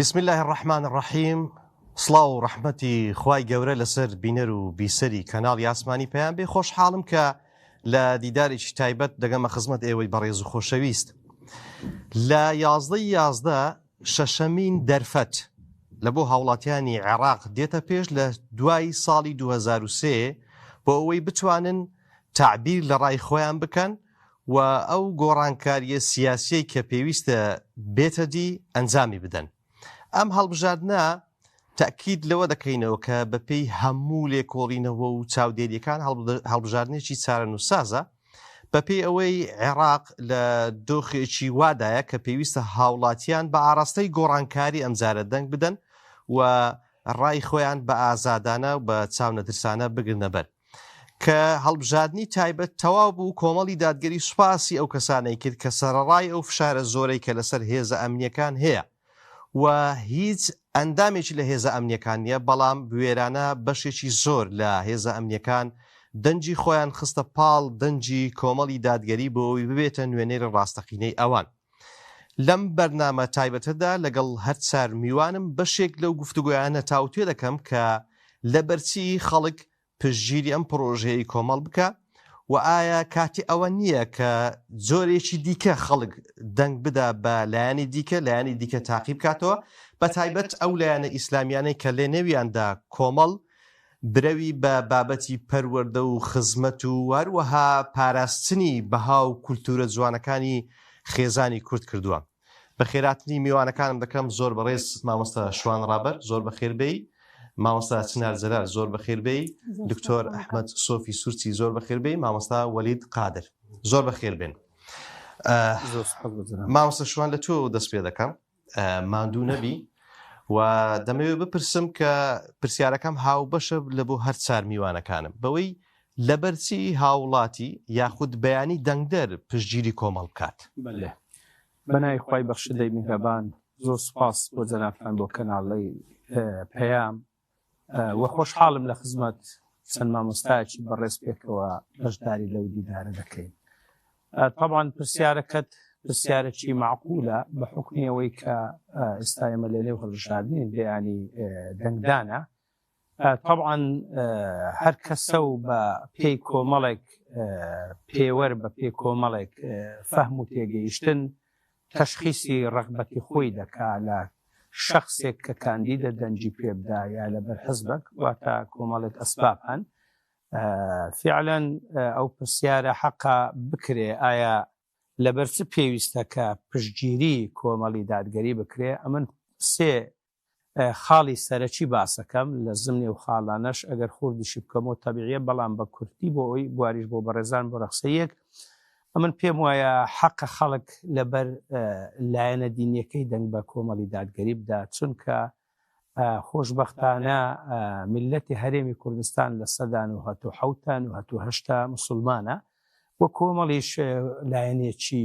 بسم الله الرحمن الرحیم. سڵاو و ڕەحمەتی خوای گەورە لەسەر بینەر و بیسەری کەناڵی ئاسمانی پەیام بێ. خۆشحاڵم کە لە دیدارێکی تایبەت دەگەمە خزمەت ئێوەی بەڕێز و خۆشەویست. لە 11 شەشەمین دەرفەت لە بۆ هاوڵاتیانی عێراق دێتە پێش لە دوای ساڵی 2003 بۆ ئەوەی بتوانن تعبیر لە ڕای خۆیان بکەن و ئەو گۆڕانکاریە سیاسیەی کە پێویستە بێتە دی ئەنجامی بدەن. ئەم هەڵبژاردنە تەکید لەوە دەکەینەوە کە بەپێی هەموو لێکۆڵینەوە و چاودێریەکان هەڵبژاردنێکی چارەنووسازە بەپێی ئەوەی عێراق لە دۆخێکی وادایە کە پێویستە هاوڵاتیان بە ئاراستەی گۆڕانکاری ئەمجارە دەنگ بدەن و ڕای خۆیان بە ئازادانە و بە چاونەترسانە بگرنە بەر. کە هەڵبژاردننی تایبەت تەواو بوو، کۆمەڵی دادگەری سوپاسی ئەو کەسانەی کرد کە سەرەڕای ئەو فشارە زۆرەی کە لەسەر هێزە ئەمنیەکان هەیە و هیچ ئەندامێکی لە هێزە ئەمنیەکان نیە، بەڵام بوێرانە بەشێکی زۆر لە هێزە ئەمنیەکان دەنجی خۆیان خستە پاڵ دەنجی کۆمەڵی دادگەری بۆ ئەوی ببێتە نوێنەر ڕاستەقینەی ئەوان. لەم بەرنامە تایبەتەدا لەگەڵ هەر چار میوانم بەشێک لەو گفتوگویانە تاوتوێ دەکەم کە لە بەرچی خەڵک پشتگیری ئەم پرۆژەیەی کۆمەڵ بکە و ئایا کاتی ئەوە نییە کە جۆرێکی دیکە خەڵک دەنگ بدا بە لایەنی دیکە لایەنی دیکە تاقیب بکاتەوە، بە تایبەت ئەو لایەنە ئیسلامیانەی کە لێ نێویاندا کۆمەڵ برەوی بە بابەتی پەروەردە و خزمەت و هەروەها پاراستنی بەها و کولتورە جوانەکانی خێزانی کورد کردووە. بە خێراتنی میوانەکانم دەکەم زۆر بەڕێز مامۆستا شوان ڕابەر، زۆر بەخێربەی، مامۆستا چنار جەلال زۆر بەخێربەی، دکتۆر ئەحمەد سۆفی سورچی زۆر بەخێربەی، مامۆستا وەلید قادر زۆر بەخێربێن. مامۆستا شوان لە تۆ دەست پێ دەکەم، ماندوو نەبی و دەمەوێت بپرسم کە پرسیارەکەم هاو بەشە لە بۆ هەر چار میوانەکانم بەوەی لەبەرچی هاوڵاتی یاخود بەیانی دەنگدەر پشتگیری کۆمەڵ بکات. بەنای خوای بەخشەدەی میهرەبان، زۆر سوپاس بۆ جەنابتان بۆ کەناڵی پەیام و خۆشحاڵم لە خزمەت چەند مامۆستایەکی بەڕێز پێکەوە بەشداری لەو دیدارە دەکەین. طبعاً پرسیارەکەت پرسیارێکی معقولە بە حکمی ئەوەی کە ئێستا ئێمە لە لێو هەڵبژاردنین بەیانی دەنگدانە. طبعاً هەر کەسە و بە پێی کۆمەڵێک پێوەەر بە پێی کۆمەڵێک فەهم و تێگەیشتن تەشخیصی ڕغبەتی خۆی دەکا لە شخصێک کە کاندیدە دەنجی پێبدا یا لەبەر حزبك واتە کۆمەڵێک ئەسباب هەن. فعلا ئەو پرسیارە حەقا بکرێ ئایا لەبەر چ پێویستە کە پشتگیری کۆمەڵی دادگەری بکرێ. ئەمن سێ خاڵی سەرەکی باسەکەم لە زمنی و خاڵانەش ئەگەر خوردیشی بکەمەوە تەبیعیە، بەڵام بە کورتی بۆ ئەوی بواریش بۆ بەڕێزان بۆ ڕەخسەیەک ئەمن پێم وایە حەقە خەڵک لەبەر لایەنە دینیەکەی دەنگ بە کۆمەڵی دادگەری بدا، چونکە خۆشبەختانە میلەتی هەرێمی کوردستان لە سەدان و هەتوو حەوتان و هەتوو هەشتا موسڵمانە و کۆمەڵیش لایەنێکی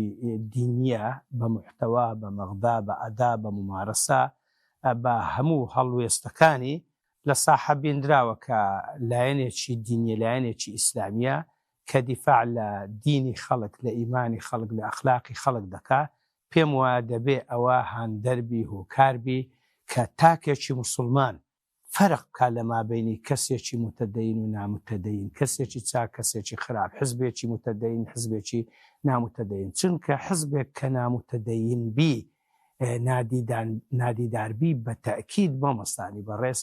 دینیە بە محتەوا بە مەغدا بە ئەدا بە ممارەسە بە هەموو هەڵوێستەکانی لە ساحە بێندراوە کە لایەنێکی دینیە لایەنێکی ئیسلامیە کە دیفاع لە دینی خەڵک لە ئیمانی خەڵک لە ئەخلاقی خەڵک دەکا. پێم وایە دەبێ ئەوە هاندەربی هۆکاربی کە تاکێکی موسڵمان فەرق بکات لە مابینی کەسێکی متەدەین و نامتەدەین، کەسێکی چاک کەسێکی خراپ، حزبێکی متەدەین حزبێکی نامتەدەین. چونکە حزبێک کە نامتەدەین بی نادیداربی بە تەکید مەمەستانی بەڕێز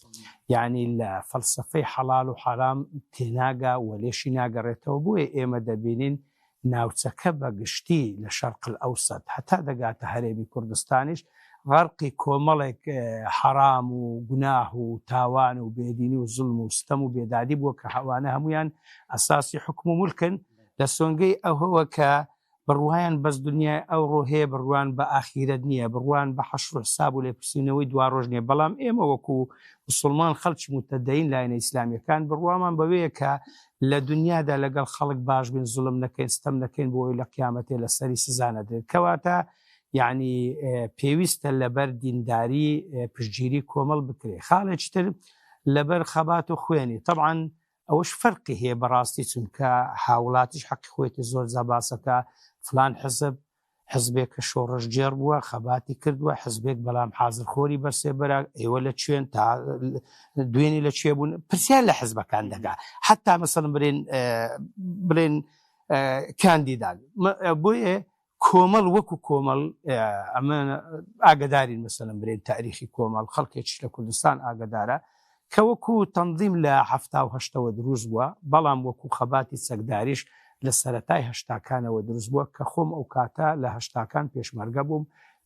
یعنی لە فەلسفەی حەڵال و حەرام تێناگا و لێشی ناگەڕێتەوە. بۆیە ئێمە دەبینین ناوچەکە بە گشتی لە شەرق ئەوسەد هەتا دەگاتە هەرێمی کوردستانیش غەرقی کۆمەڵێک حەرام و گوناه و تاوان و بێدینی و زوڵم و ستەم و بێدادی بووە کە حەوانە هەمویان ئەساسی حکم و مولکن لە سۆنگەی ئەوەوە کە بڕوایان بەس دنیای ئەو ڕۆهەیە، بڕوان بە ئاخیرەت نییە، بڕوان بە حەشر و حساب و لێپرسینەوەی دوا ڕۆژ نییە. بەڵام ئێمە وەکو موسڵمان خەڵکی متەدەین لایەنە ئیسلامیەکان بڕوامان بەوەیە کە لە دنیادا لەگەڵ خەڵک باش بین، زوڵم نەکەین، ستەم نەکەین بۆی لە قیامەتێ لەسەری سزانە دێت. کەواتە یعنی پێویستە لەبەر دینداری پشتگیری کۆمەڵ بکرێ. خاڵێکی تر لەبەر خەبات و خوێنی. طبعاً ئەوەش فەرقی هەیە بەڕاستی، چونکە هاوڵاتیش حەقی خۆیەتی زۆر جا باسەکە فلان حزب حزبێک کە شۆڕژگێڕ بووە خەباتی کردووە حزبێک بەڵام حازرخۆری بەرسێبەرە ئێوە لە کوێن تا دوێنی لە کوێ بوون پرسیار لە حزبەکان دەگا حتا مەسەڵەن بڵێن کاندیدان بۆیە کۆمەڵ وەکو کۆمەڵ ئەمە ئاگدارین مەسەڵەن برێن تاریخی کۆمەڵ خەڵکێکی لە کوردستان ئاگدارە کە وەکو تەنظیم لە 1970ەوە دروست بووە بەڵام وەکو خەباتی سەگداریش لە سەرەتای هەشتاکانەوە دروست بووە کە خۆم ئەو کاتە لە هەشتاکان پێشمەرگە بووم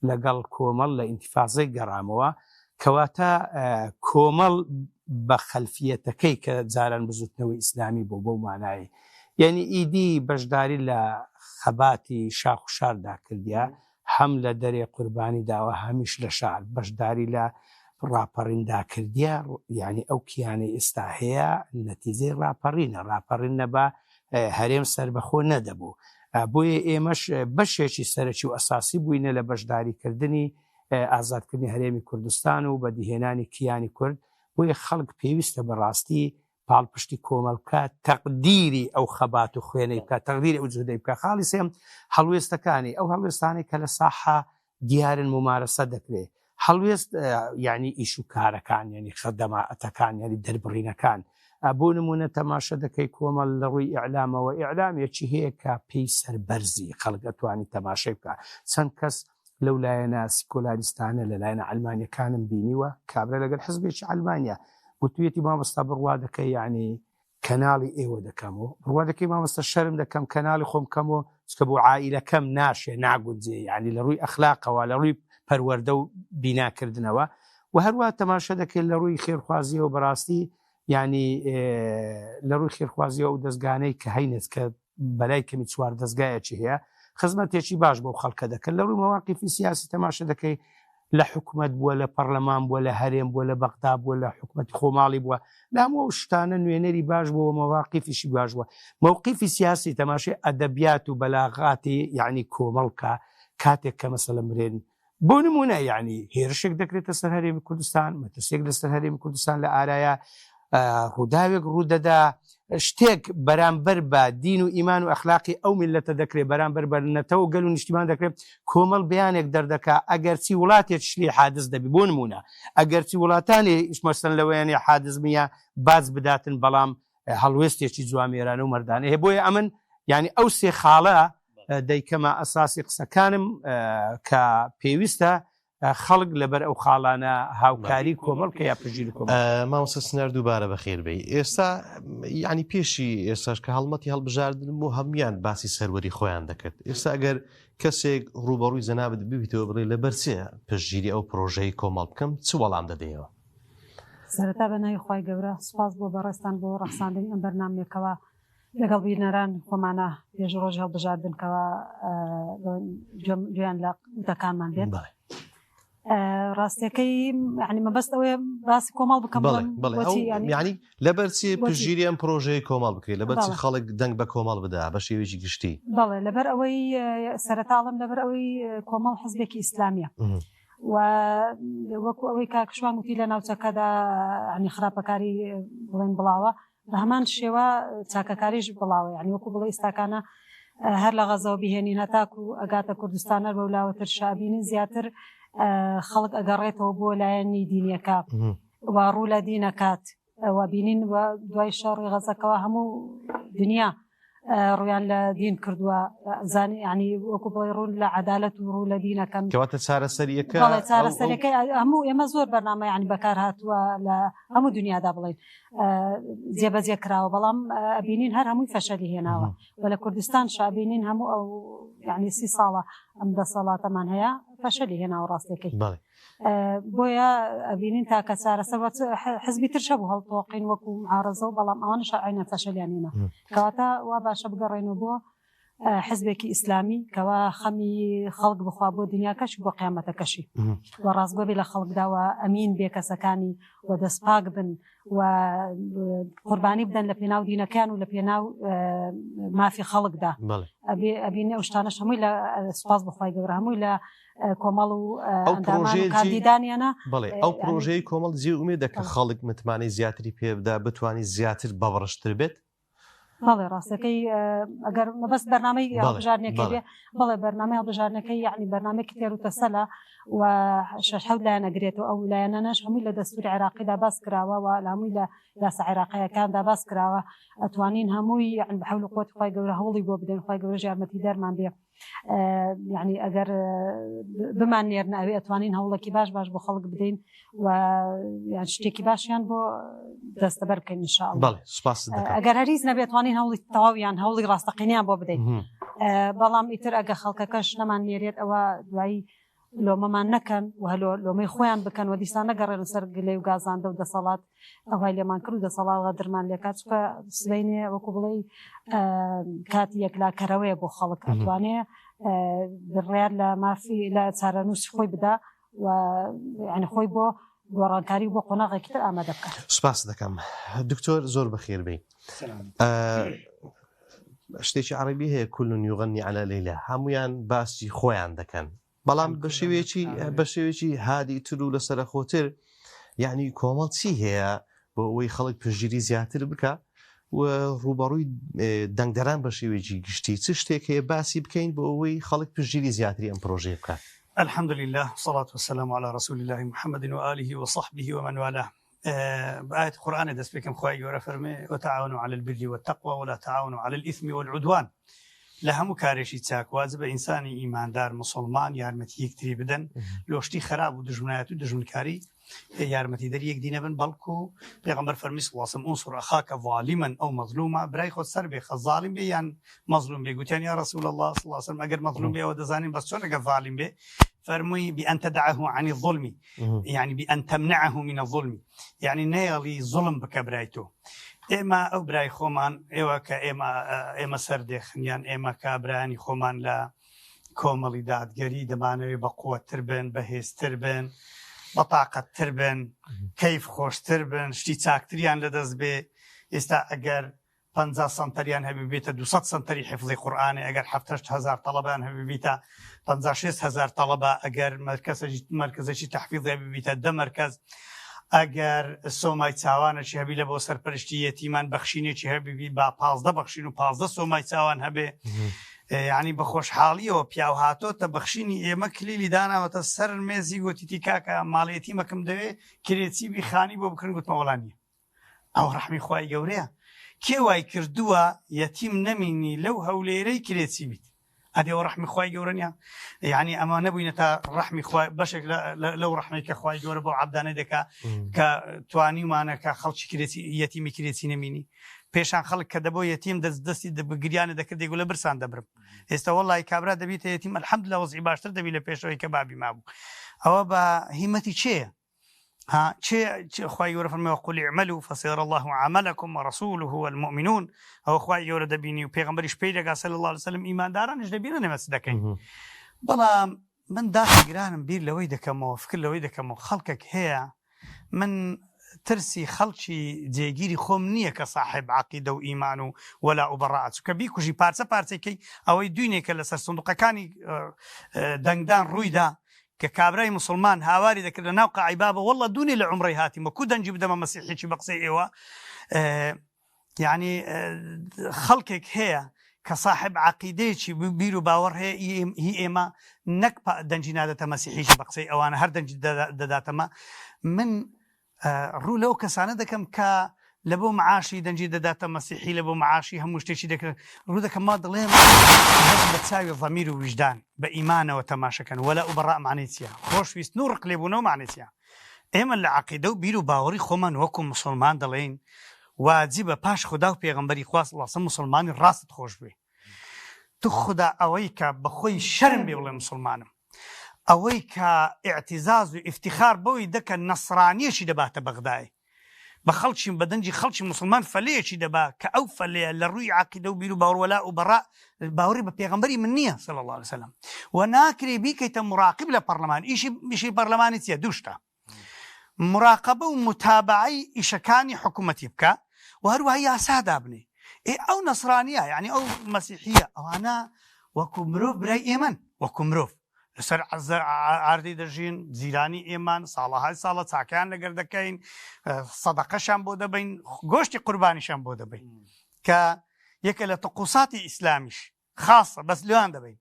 لەگەڵ کۆمەڵ لە ئینتیفازەی گەڕامەوە کەواتە کۆمەڵ بە خەلفیەتەکەی کە جاران بزوتنەوەی ئیسلامی بۆ بەو مانایی یعنی ئیدی بەشداری لە خەباتی شاخ و شاردا کردیا هەم لە دەرێ قوربانی داوە هەمیش لە شار بەشداری لە ڕاپەڕیندا کردیا یعنی ئەو کیانەی ئێستا هەیە نەتیجەی ڕاپەڕین نەبا هەرێم سربەخۆ نەدەبوو بۆیە ئێمەش بەشێکی سەرەکی و ئەساسی بووینە لە بەشداریکردنی ئازادکردنی هەرێمی کوردستان و بەدیهێنانی کیانی کورد بۆیە خەڵک پێویستە بەڕاستی پاڵپشتی کۆمەڵکە تەقدیری ئەو خەبات و خوێنەی بکە تەقدیری ئەو جودەی بکە خاڵی سێم هەڵوێستەکانی ئەو هەڵوێستانی کە لە ساحە دیارن ممارەسە دەکرێت هەڵوێست یعنی ئیش و کارەکان یعنی خەدەماتەکان یعنی دەربڕینەکان بۆ نمونە تەماشە دەکەی کۆمەڵ لە ڕووی ئیعلامەوە ئیعلامێکی هەیە کە پێی سەربەرزی خەڵک ئەتوانی تەماشای بکە چەند کەس لەو لایەنە سیکۆلاریستانە لەلایەنە ئەلمانیەکانم بینیوە کابرا لەگەڵ حزبێکی ئەلمانیا گوتوویەتی مامۆستا بڕوا دەکەی یعنی کەناڵی ئێوە دەکەمەوە بڕوا دەکەی مامۆستا شەرم دەکەم کەناڵی خۆم کەمەوە چکە بۆ عائیلەکەم ناشێ ناگونجێ یعنی لە ڕووی ئەخلاقەوە لە ڕووی پەروەردە و بیناکردنەوە و هەروە تەماشە دەکەیت لە ڕووی خێرخوازیەوە بەڕاستی ینی لە ڕووی خێرخوازیەوە و دەستگانەی کە هەینێت کە بەلای کەمی چوار دەستگایەکی هەیە خزمەتێکی باش بۆ خەڵکە دەکەن لە ڕووی مەواقیفی سیاسی تەماشە دەکەی لە حکوومەت بووە لە پەرلەمان بووە لە هەرێم بووە لە بەغدا بووە لە حکوومەتی خۆماڵی بووە لە هەموو شتانە نوێنەری باش بووە مەواقیفیشی باش بووە مووقیفی سیاسی تەماشای ئەدەبیات و بەلاغاتی یعنی کۆمەڵکە کاتێک کە مەسەڵەن برێن بۆ نمونە یعنی هێرشێک دەکرێتە سەر هەرێمی کوردستان مەترسێک لەسەر هەرێمی کوردستان لە ئارایە ڕووداوێک ڕوودەدا شتێک بەرامبەر بە دین و ئیمان و ئەخلاقی ئەو میلەتە دەکرێت بەرامبەر بەرنەتەوە گەل و نیشتیمان دەکرێت کۆمەڵ بەیانێک دەردەکا ئەگەرچی وڵاتێک شلی حادث دەبی بۆ نمونە ئەگەرچی وڵاتانی مەسەن لەوەیانی حادثمیە باز بداتن بەڵام هەڵوێستێکی جوامێرانە و مەردانە هەیە بۆیە ئەمن یعنی ئەو سێ خاڵە دەیکەمە ئەساسی قسەکانم کە پێویستە خەڵک لەبەر ئەو خاڵانە هاوکاری کۆمەڵکە یا پژیر کۆمەڵ مامۆستا سنەر دووبارە بەخێر بێ ئێستا ینی پێشی ئێستاش کە هەڵمەتی هەڵبژاردن و هەمویان باسی سەروەری خۆیان دەکرد ئێستا ئەگەر کەسێک ڕوبەڕووی جەنابەت ببیتەوە بڵێ لەبەرچێ پشگیری ئەو پرۆژەی کۆمەڵ بکەم چ وەڵام دەدەیەوە سەرەتا بەناوی خوای گەورە سوپاس بۆ بەڕێستان بۆ ڕەخساندنی ئەم بەرنامێکەوە لەگەڵ بینەران خۆمانە پێش ڕۆژ هەڵبژاردنکەوە گویان لە وتەکانمان بێت ڕاستیەکەی ینی مەبەست ئەوەیە باسی کۆمەڵ بکەم ینی لەبەرچی پژگیری ئەم پرۆژەیە کۆمەڵ بکرێت لەبەرچی خەڵک دەنگ بە کۆمەڵ بدا بە شێوێکی گشتی بەڵێ لەبەر ئەوەی سەرەتاڵم لەبەر ئەوەی کۆمەڵ حزبێکی ئیسلامیە و وەکو ئەوەی کاکشوان وتی لە ناوچەکەدا ینی خراپەکاری بڵێن بڵاوە بە هەمان شێوە چاکەکاریش بڵاوە ینی وەکو بڵێ ئێستاکانە هەر لە غەزەوە بیهێنین هەتاک و ئەگاتە کوردستانە بەولاوەتر شابینین زیاتر خەڵک ئەگەڕێتەوە بۆ لایەنی دینیەکە و ڕوو لە دینەکات و بینین دوای شەڕی غەزەکەەوە هەموو دنیا ڕویان لە دین کردووە زانی ینی وەکو بڵێ ڕوون لە عەدالەت و ڕوو لە دینەکەن کەواتە چارەسەریەکە چارەسەریەکەی هەموو ئێمە زۆر بەرنامە ینی بەکار هاتووە لە هەموو دنیادا بڵێن جێبەجێ کراوە بەڵام ئەبینین هەر هەمووی فەشەلی هێناوە و لە کوردستان شابینین هەموو ئەو ینی 30 ساڵە ئەم دەسەڵاتەمان هەیە فەشەلی هێناوە ڕاستیەکەی بۆیە ئەبینین تاکە چارەسەر حزبی ترشە بوو هەڵتۆقین وەکو عارەزە و بەڵام ئەوانش عینە فەشەلیانینە کەواتە وا باشە بگەڕێنەوە بۆ حزبێکی ئیسلامی کەوا خەمی خەڵک بخوا بۆ دنیاکەش بۆ قیامەتەکەشی و ڕاستگۆ بێ لە خەڵکداوە ئەمین بێ کەسەکانی و دەستپاک بن و قوربانی بدەن لە پێناو دینەکان و لە پێناو مافی خەڵکدا ئەبینێ ئەو شتانەش هەمووی لە سوپاس بەخوای گەورە هەمووی لە کۆمەڵ و کاندیدانیانە بڵێ ئەو پرۆژەی کۆمەڵ جێ ئومێدە کە خەڵک متمانەی زیاتری پێ بدا بتوانانی زیاتر بەڕشتر بێت بەڵێ ڕاستەکەی ئەگەر بەس بەرنامەی هەڵبژارنەکەی بێ بەڵێ بەرنامەی هەڵبژارنەکەی یعنی بەرنامەیەکی تێر و تەسەلە و 6 لایەن ئەگرێتەوە ئەو لایەنانەش هەمووی لە دەستوری عێراقیدا باس کراوە و لە هەمووی لە یاسا عێراقیەکاندا باس کراوە ئەتوانین هەمووی یعنی بەحەول و قووەتی خی گەورە هەوڵی بۆ بدەین خی گەورە یارمەتی دەرمان بێ یعنی ئەگەر بمان نێرن ئەوێ ئەتوانین هەوڵێکی باش بۆ خەڵک بدەین و شتێکی باشیان بۆ دەستەبەر بکەین انشاءالله. ئەگەر هەریز نەبێت توانین هەوڵی تەواویان هەوڵی ڕاستەقینیان بۆ بدەین بەڵام ئیتر ئەگە خەڵکەکەش نەمان نێرێت ئەوە دوایی لۆمەمان نەکەن و لۆمەی خۆیان بکەن و دیسان نەگەڕێن سەر گلەی و گازاندە و دەسەڵات ئەوهای لێمان کرد و دەسەڵاتە درمان لێکات چکە سبەینێ وەکو بڵێ کاتی یەکلاکەرەوەیە بۆ خەڵک ئەتوانێ بڕیار لە مافی لە چارەنووسی خۆی بدا و یعنی خۆی بۆ گۆڕانکاری بۆ قۆناغێکی تر ئامادە بکات. سپاس دەکەم دکتۆر زۆر بەخێر بێ. شتێکی عەرەبی هەیە كل يغني على ليلى هەمویان باسی خۆیان دەکەن بەڵام بە شێوێکی هادی تر و لەسەر خۆتر یعنی کۆمەڵ چی هەیە بۆ ئەوەی خەڵک پشتگیری زیاتر بکە و ڕوبەڕووی دەنگدەران بە شێوێکی گشتی چ شتێک هەیە باسی بکەین بۆ ئەوەی خەڵک پشتگیری زیاتری ئەم پرۆژێ بکات. الحمد لله والصلاة والسلام على رسول الله محمد وآله وصحبه ومن والاه. بآية القرآن دست بكم خواهي ورفرمي وتعاونوا على البر والتقوى ولا تعاونوا على الإثم والعدوان. لهم كارشي تاك واجب إنساني إيمان دار مسلمان يارمتي يكتري بدن لوشتي خراب ودجمنات ودجمن كاري يارمتي در يك دين بن بلكو پیغمبر فرمي صلى الله عليه وسلم انصر أخاك ظالما أو مظلوما براي خود سر بخ ظالم بي يعني مظلوم بي قلت يا رسول الله صلى الله عليه وسلم أجر مظلوم بي ودزانين بس شون أجر ظالم بي فرمي بأن تدعه عن الظلم يعني بأن تمنعه من الظلم يعني نيلي ظلم بكبرايته ئێمە ئەو برای خۆمان ئێوە کە ئێمە سەردێخنیان ئێمە کابرانی خۆمان لە کۆمەڵی دادگەری دەمانەوێت بە قووەتر بن بەهێزتر بن بە تااقەتتر بن کەیف خۆشتر بن شتی چاکتریان لەدەست بێ ئێستا ئەگەر 50 سنتەریان هەبێتە 200 سنتەری حفظی قورئانێ ئەگەر 7,000 تەڵەبان هەبێتە 56,000 تەڵەبە ئەگەر مرکزێکی تەحفیظ هەبێتە 10 مرکز ئەگەر سۆمای چاوانەی هەبی لە بۆ سەرپەرشتی یەتیمان بەخشینێکی هەبی با 15 بەخشین و 15 سۆمای چاوان هەبێ یعنی بە خۆشحاڵیەوە پیاو هاتۆتە بەخشینی ئێمە کلیلی داناوەتە سەر مێزی گوتیتی کاکە ماڵەتی مەکەم دەوێ کرێتی بیخانی بۆ بکردن گوتمەوەڵانیە ئەو ڕەحمی خوای گەورەیە کێ وای کردووە یەتیم نەمینی لەو هەولێرەی کرێتی بیت ئەدێەوە ڕەحمی خوای گەورەنیە یعنی ئەمە نەبووینە تا ڕەحمی بەشێک لەو ڕەحمی کە خوای گەورە بۆ عەبدانە دەکا کە توانیمانەکە خەڵکی کرێتی یەتیمی کرێتی نەمینی پێشان خەڵک کە دەبۆ یەتیم دەستی بگریانە دەکرد دەیگو لە برسان دەبرم ئێستا وەڵی کابرا دەبیتە یەتیم الحەمدولله وەزعی باشتر دەبی لە پێشەوەی کە بابی مابوو ئەوە بە هیمەتی چێە خوای گەورە فەرمێ وقل اعملوا فسيرى الله عملكم ورسوله والمؤمنون ئەوە خوای گەورە دەبینی و پێغەمبەریش پێی دەگا صلی الله عليه وسلم ئیماندارانش دەبینە نەمەس دەکەین بەڵام من داخگرانم بیر لەوەی دەکەمەوە فکر لەوەی دەکەمەوە خەڵکێک هەیە من ترسی خەڵکی جێگیری خۆم نییە کە صاحب عەقیدە و ئیمان و وەلا و بەڕاعەت چونکە بیکوژی پارچەکەی ئەوەی دوینێکە لەسەر سندوقەکانی دەنگدان ڕوویدا کە کابرای مسلمان هاواری دەکرد لە ناو قاعی بابە وەڵڵا دوونێ لە عومرەی هاتیمە کو دەنجی بدەمە مەسیحێکی بە قسەی ئێوە یعنی خەڵکێک هەیە کە صاحب عەقیدەیەکی بیر و باوەڕ هەیە هی ئێمە نەک دەنجی نادەتە مەسیحیش بە قسەی ئەوانە هەر دەنجی دەداتەمە من ڕوو لەو کەسانە دەکەم کە لە بۆ معاشی دەنجی دەداتە مەسیحی لە بۆ معاشی هەموو شتێکی دەکرد ڕوو دەکەم ما دڵێم بە چاوی ضەمیر و وجدان بە ئیمانەوە تەماشەکەن وەلا و بەڕاء معنی چییە خۆشویستن و ڕقلێبوونەوە معنی چییە ئێمە لە عەقیدە و بیر و باوەڕی خۆمان وەکو مسلمان دەڵێن واجبە پاش خوددا و پێغەمبەری خوا صلی الله علیه وسلم مسلمانی ڕاستت خۆش بێ تو خوددا ئەوەی کە بەخۆی شەرم بێ بڵێ مسلمانم ئەوەی کە ئیعتیزاز و ئیفتیخار بەوەی دەکە نەسرانیەشی دەباتە بەغدای بە خەڵکی بە دەنجی خەڵکی مسلمان فەلەیەکی دەبا کە ئەو فەلەیە لە ڕووی عەقیدە و بیر و باوەڕ وەلا و بەڕاء باوەڕی بە پێغەمبەری من نییە صلی الله عليه وسلم و ناکرێ بیکەیتە مراقب لە پەرلەمان ئیشی پەرلەمانی چییە دوو شتە مراقبە و متابعەی ئیشەکانی حکوومەتی بکە و هەروەها یاسا دابنێ ئەو نەسرانیە یعنی ئەو مەسیحیە ئەوانە وەکو مرۆڤ برای ئێمەن وەکو مرۆڤ لەسەر ئاردی دەژین جیرانی ئێمان ساڵەهای ساڵە چاکیان لەگەر دەکەین سەدەقەشان بۆ دەبین گۆشتی قوربانیشان بۆ دەبین کە یەکە لە تقوساتی ئیسلامیش خاصە بەس لەوان دەبین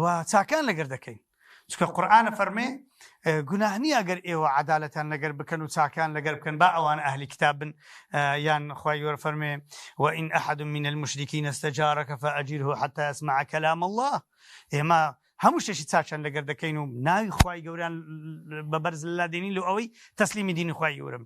و چاکان لەگەر دەکەین چکە قورئانە فەرمێ گوناه نییە ئەگەر ئێوە عەدالەتیان لەگەر بکەن و چاکان لەگەر بکەن با ئەوان ئەهلی کتاب بن یان خوای گەورە فەرمێ وإن أحد من المشركين استجارك فأجره حتى يسمع كلام الله ئێمە هەموو شتێکی چاچان لەگەر دەکەین و ناوی خوای گەوریان بەبەرز لە دێنین لە ئەوەی تەسلیمی دینی خوای گەورم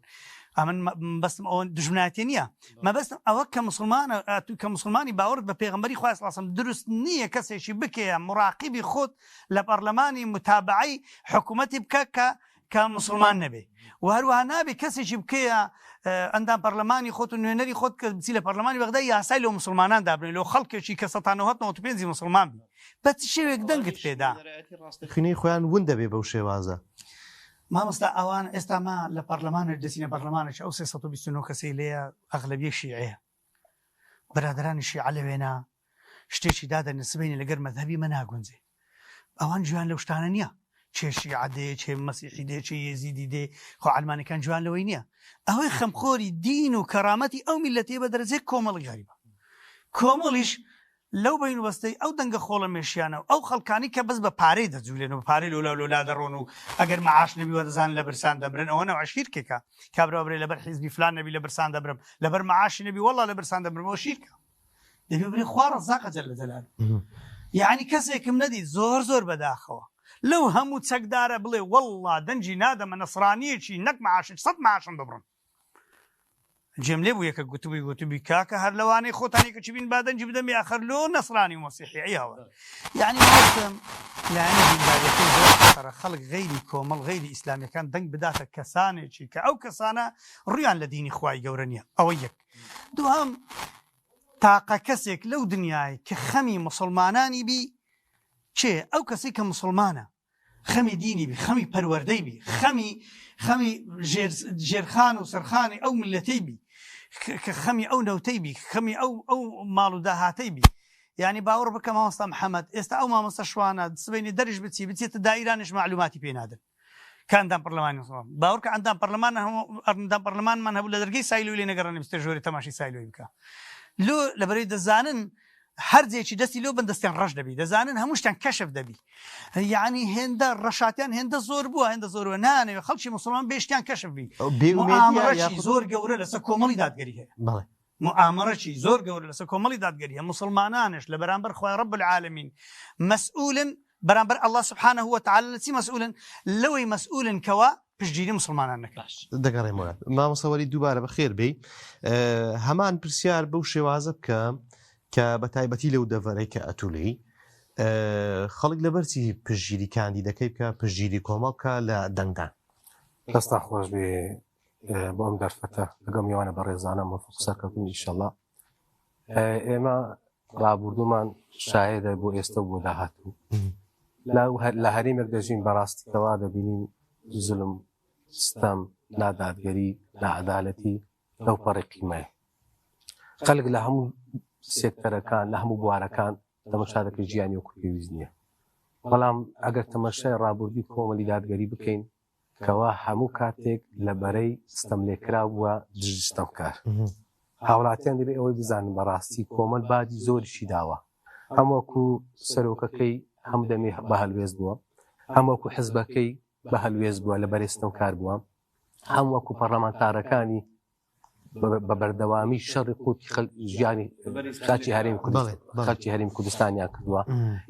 ئەمن بەستم ئەوە دژمنایەتی نییە مەبەستم ئەوە کە مسلمانە کە مسلمانی باوەڕ بە پێغەمبەری خوای سڵاسم دروست نییە کەسێکی بکەیە مراقیبی خۆت لە پەرلەمانی متابعەی حکوومەتی بکە کە مسلمان نەبێ و هەروەها نابێ کەسێکی بکەیە ئەندام پەرلەمانی خۆت و نوێنەری خۆت کە بچی لە پەرلەمانی بەغدای یاسای لەو مسلمانان دابنێ لەو خەڵکێکی کە 1995 مسلمان بی بە شێوێک دەنگت پێدا خینەی خۆیان ون دەبێ بەو شێوازە مامۆستا ئەوان ئێستا ما لە پەرلەمانە دەچینە پەرلەمانێک ئەو 329 کەسی لێیە ئەغلبیە شیعەیە بەرادرانی شیعە لەوێنە شتێکی دادەنێ سبەینی لەگەر مەذهبی مە ناگونجێ ئەوان جوان لەو شتانە نییە چێ شیعە دێ چێ مەسیحی دێ چێ یێزیدی دێ خۆ عەلمانەکان جوان لەوەی نییە ئەوەی خەمخۆری دین و کەرامەتی ئەو میلەتێ بە دەرەجەی کۆمەڵی غەریبە کۆمەڵیش لەو بین وەستەی ئەو دەنگە خۆڵە مێشیانە و ئەو خەڵکانی کە بەس بە پارەی دەجوولێن و پارەی لۆلا دەڕۆن و ئەگەر مەعاش نەبیوە دەزان لە برسان دەبرن ئەوە نەوە شیرکێکە کابراوەبرێ لەبەر حیزبی فلان نەبی لە برسان دەبرم لەبەر مەعاشی نەبی وەڵڵا لە برسان دەبرمەوە شیرکە دەبێ بڕێ خوا ڕەزاقە جەلە جەلالو یعنی کەسێکم نەدی زۆر بەداخەوە لەو هەموو چەکدارە بڵێ وەڵڵا دەنجی نادەمە نەسرانیەکی نەک مەعاشی 100 مەعاشم ببڕن جێم لێ بوو یەکە گوتوبی کاکە هەر لەوانەی خۆتانی کەچی بین بادەنجی بدەمی ئاخر لۆ نەسرانی و مەسیحیەوە یعنی وەختم لایەنە دینداریەکەی زۆر خەتەرە خەڵک غەیری کۆمەڵ غەیری ئیسلامیەکان دەنگ بداتە کەسانێکی کە ئەو کەسانە ڕویان لە دینی خوای گەورە نییە ئەوە یەک دووەم تاقە کەسێک لەو دنیای کە خەمی مسلمانانی بی چێ ئەو کەسی کە مسلمانە خەمی دینی بی خەمی پەروەردەی بی خەمی ژێرخان و سەرخانی ئەو ملەتەی بی کە خەمی ئەو نەوتەی بی خەمی ئەو ماڵ و داهاتەی بی یعنی باوەڕ بکە مامۆستا محەممەد ئێستا ئەو مامۆستا شوانە سبەینی دەریش بچێتە دایرانش معلوماتی پێنادن کە ئەندام پەرلەمانی مسلمان باوەڕکە ئەندام پەرلەمانمان هەبوو لە دەرگەی سایلۆی لێ نەگەڕێنێ بستە ژۆری تەماشی سایلۆی بکە لۆ لەبەرەوەی دەزانن هەرجێکی دەستی لۆ بەندەستیان ڕەش دەبی دەزانن هەمووشتان کەشف دەبی یعنی هێندە ڕەشاتیان هێندە زۆر بووە هێندە زۆرەوە نانەوێ خەڵکی مسلمان بێشتیان کەشف بی موامەڕەکی زۆر گەورە لەسەر کۆمەڵی دادگەری هەیە موامەڕەکی زۆر گەورە لەسەر کۆمەڵی دادگەری هەیە مسلمانانش لە بەرامبەر خوای رب العالمین مەسئولن بەرامبەر الله سبحانه وتعالى لەچی مەسئولن لەوەی مەسئولن کەوا پشتگیری مسلمانان نەکاش دەگەڕێمەوە مامۆسەوەری دووبارە بەخێر بێ هەمان پرسیار بەو شێوازە بکە کە بە تایبەتی لەو دەڤەرەی کە ئەتوولەی خەڵک لەبەرچی پشتگیری کاندیدەکەی بکە پشتگیری کۆمەڵ بکە لە دەنگدان دەستا خۆش بێ بۆ ئەم دەرفەتە لەگەڵ میوانە بە ڕێزانە مەفق سەرکەوتن ئینشەڵڵا ئێمە ڕابردوومان شایەدە بۆ ئێستا بۆ داهاتوو لە هەرێمێک دەژین بەڕاستیەوە دەبینین زولم ستەم نادادگەری نەعەدالەتی لەو پەڕی قیمەیە خەڵک لە هەموو سێکتەرەکان لە هەموو بوارەکان تەماشادەکەی ژیانی وەکو پێویست نییە بەڵام ئەگەر تەماشای ڕابردووی کۆمەڵی دادگەری بکەین کەوا هەموو کاتێک لە بەرەی ستەم لێکرا بووە دژستەمکار هاوڵاتیان دەبێت ئەوەی بزانن بەڕاستی کۆمەڵ بادی زۆریشی داوە هەموەکو سەرۆکەکەی هەم دەمێ بە هەلوێز بووە هەموەکو حزبەکەی بە هەلوێز بووە لە بەرەی ستەمکار بووە هەموەکو پەرلەمانتارەکانی بە بەردەوامی شەڕی قوتی ژیانی خاچی هەرێمی کوردستانیان کردووە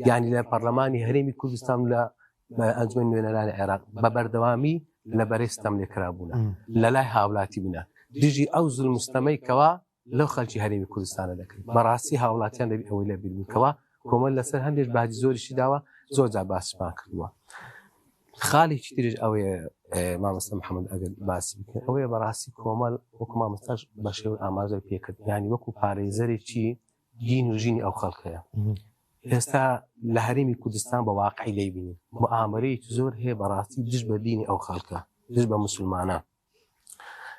یعنی لە پەرلەمانی هەرێمی کوردستان لە ئەنجومەن نوێنەرانی عێراق بە بەردەوامی لە بەرەی ستەم لێکرابوونە لە لای هاوڵاتی بوونە دژی ئەو زوڵم مستەمەی کەوا لەو خەڵکی هەرێمی کوردستانە دەکرێت بەڕاستی هاوڵاتیان دەبێت ئەوەی لە بیر بکەوە کۆمەڵ لەسەر هەندێک بادی زۆریشی داوە زۆر جا باسمان کردووە خاڵێکی ترش ئەوەیە مامۆستا محەممەد ئەگەر باسی بکەن ئەوەیە بەڕاستی کۆمەڵ وەکو مامۆستاش بە شێوەی ئاماژەی پێکرد یعنی وەکو پارێزەرێکی دین و ژینی ئەو خەڵکەیە ئێستا لە هەرێمی کوردستان بە واقعی دەیبینین موامەرەیەکی زۆر هەیە بەڕاستی دژ بە دینی ئەو خەڵکە دژ بە موسڵمانان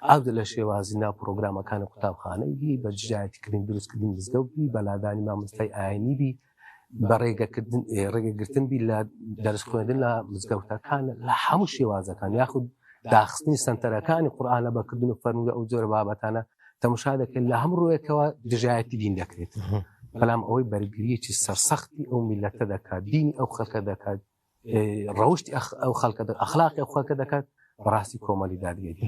ئەو لە شێوازی ناو پرۆگرامەکانە قوتابخانەی بی بە جژایەتیکردن دروستکردنی دەستگەوتی بەلادانی مامۆستای ئاینی بی بە ڕێگەگرتن بی لە دەرس خوێندن لە مزگەوتەکان لە هەموو شێوازەکان یاخود داخستنی سنتەرەکانی قورئان لە بەکردن و فەرموودە ئەو جۆرە بابەتانە تەماشا دەکەن لە هەموو ڕوویەکەوە دژایەتی دین دەکرێت بەڵام ئەوەی بەرگریەکی سەرسەختی ئەو میلەتە دەکات دینی ئەو خەڵکە دەکات ڕەوشتی ئەو خەڵکە ئەخلاقی ئەو خەڵکە دەکات بەڕاستی کۆمەڵی دادگەری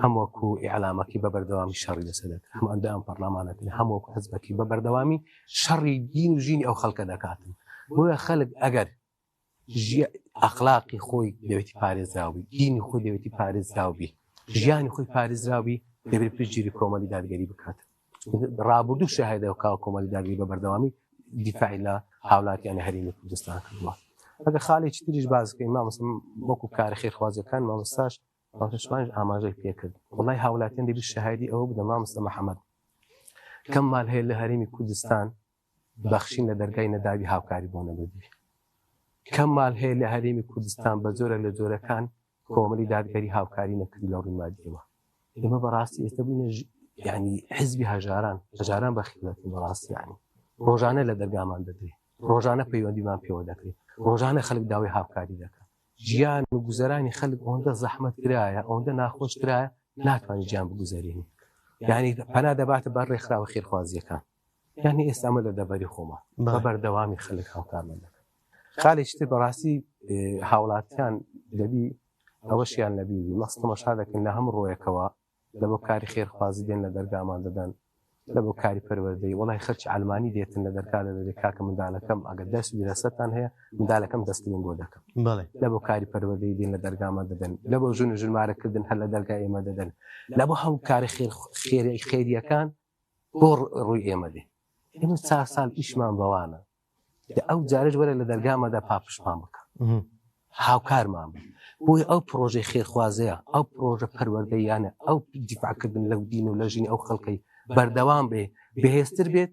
هەمووەکو ئیعلامەکی بە بەردەوامی شەڕی لەسەر دەکات هەموو ئەندام پەرلەمانەکەن هەمووەکو حزبەکی بە بەردەوامی شەڕی دین و ژینی ئەو خەڵکە دەکاتن بۆیە خەڵک ئەگەر ئەخلاقی خۆی دەوێتی پارێزراوی دینی خۆی دەوێتی پارێزراوی ژیانی خۆی پارێزراوی دەبێت پشتگیری کۆمەڵی دادگەری بکات ڕابردوو شاهێدە و کاو کۆمەڵی دادگەری بە بەردەوامی دیفاعی لە هاوڵاتیانی هەرێمی کوردستان کردووە ئەگەر خاڵێکی تریش باز بکەین مامۆستا وەکو کارە خێرخوازیەکان مامۆستاش مامۆستاشمانش ئاماژەی پێکرد وڵای هاوڵاتیان دەبێت شاهێدی ئەوە بدەن مامۆستا محەممەد کەم مال هەیە لە هەرێمی کوردستان بەخشین لە دەرگای نەداوی هاوکاری بۆ نەبردی کەم مال هەیە لە هەرێمی کوردستان بە جۆرە لە جۆرەکان کۆمەڵی دادگەری هاوکاری نەکردی لە ڕووی مادیەوە ئێمە بەڕاستی ئێستا بووینە یعنی حزبی هەژاران بەخیڵەتی بەڕاستی یعنی ڕۆژانە لە دەرگامان دەدرێت ڕۆژانە پەیوەندیمان پێوە دەکرێت ڕۆژانە خەڵک داوای هاوکاری دەکات ژیان و گوزەرانی خەڵک ئەوەندە زەحمەت کرایە ئەوەندە ناخۆش کرایە ناتوانانی گیان بگوزارێنی یعنی پەنا دەباتە بەر ڕێکخراوە خێرخوازیەکان یعنی ئێستا ئەمە لە دەبەری خۆمان بە بەردەوامی خەڵک هاوکارمان دەکات خاڵێکی تر بەڕاستی هاوڵاتیان دەبی ئەوەشیان لەبیری مەست تەماشا دەکەن لە هەموو ڕۆیەکەوە لە بۆ کاری خێرخوازی دێن لە دەرگامان دەدەن لە بۆ کاری پەروەردەی وڵای خەرچی ئالمانی دێتن لە دەرگا دەدەێت کاکە منداڵەکەم ئەگەر دەست و ویراسەتان هەیە منداڵەکەم دەستکردن بۆ دەکەم لە بۆ کاری پەروەردەی دێن لە دەرگامان دەدەن لە بۆ ژون و ژمارەکردن هەر لە دەرگای ئێمە دەدەن لە بۆ هەموو کاری خێریەکان بۆ ڕووی ئێمە دێ ئێمە 4 ساڵ ئیشمان بەوانە ئەو جارش وەرە لە دەرگامەدا پاپشمان بکە هاوکارمان بە بۆی ئەو پرۆژەی خێرخوازەیە ئەو پرۆژە پەروەردەیانە ئەو دیفاعکردن لەو دین و لە ژینی ئەو خەڵکەی بەردەوام بێ بەهێزتر بێت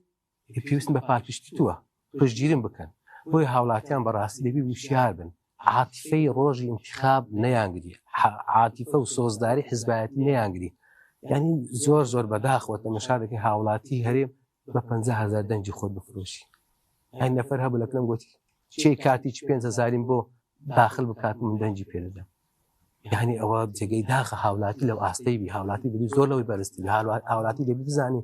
پێویستن بە پاڵپشتی تووە پشتگیرم بکەن بۆی هاوڵاتیان بەڕاستی دەبی وشیار بن عاتیفەی ڕۆژی انتخاب نەیانگری عاتیفە و سۆزداری حزبایەتی نەیانگری یعنی زۆر بەداخەوە تەماشا دەکەی هاوڵاتی هەرێم بە 50,000 دەنجی خۆت بفرۆشی ئەی نەفەر هەبوو لەکەم گوتی چی کاتیی 5,000 بۆ داخل بکات من دەنجی پێدەدەم یعنی ئەوە جێگەی داخە هاوڵاتی لەو ئاستەی بی هاوڵاتی دەبی زۆر لەوەی بەرزتی هاوڵاتی دەبی بزانی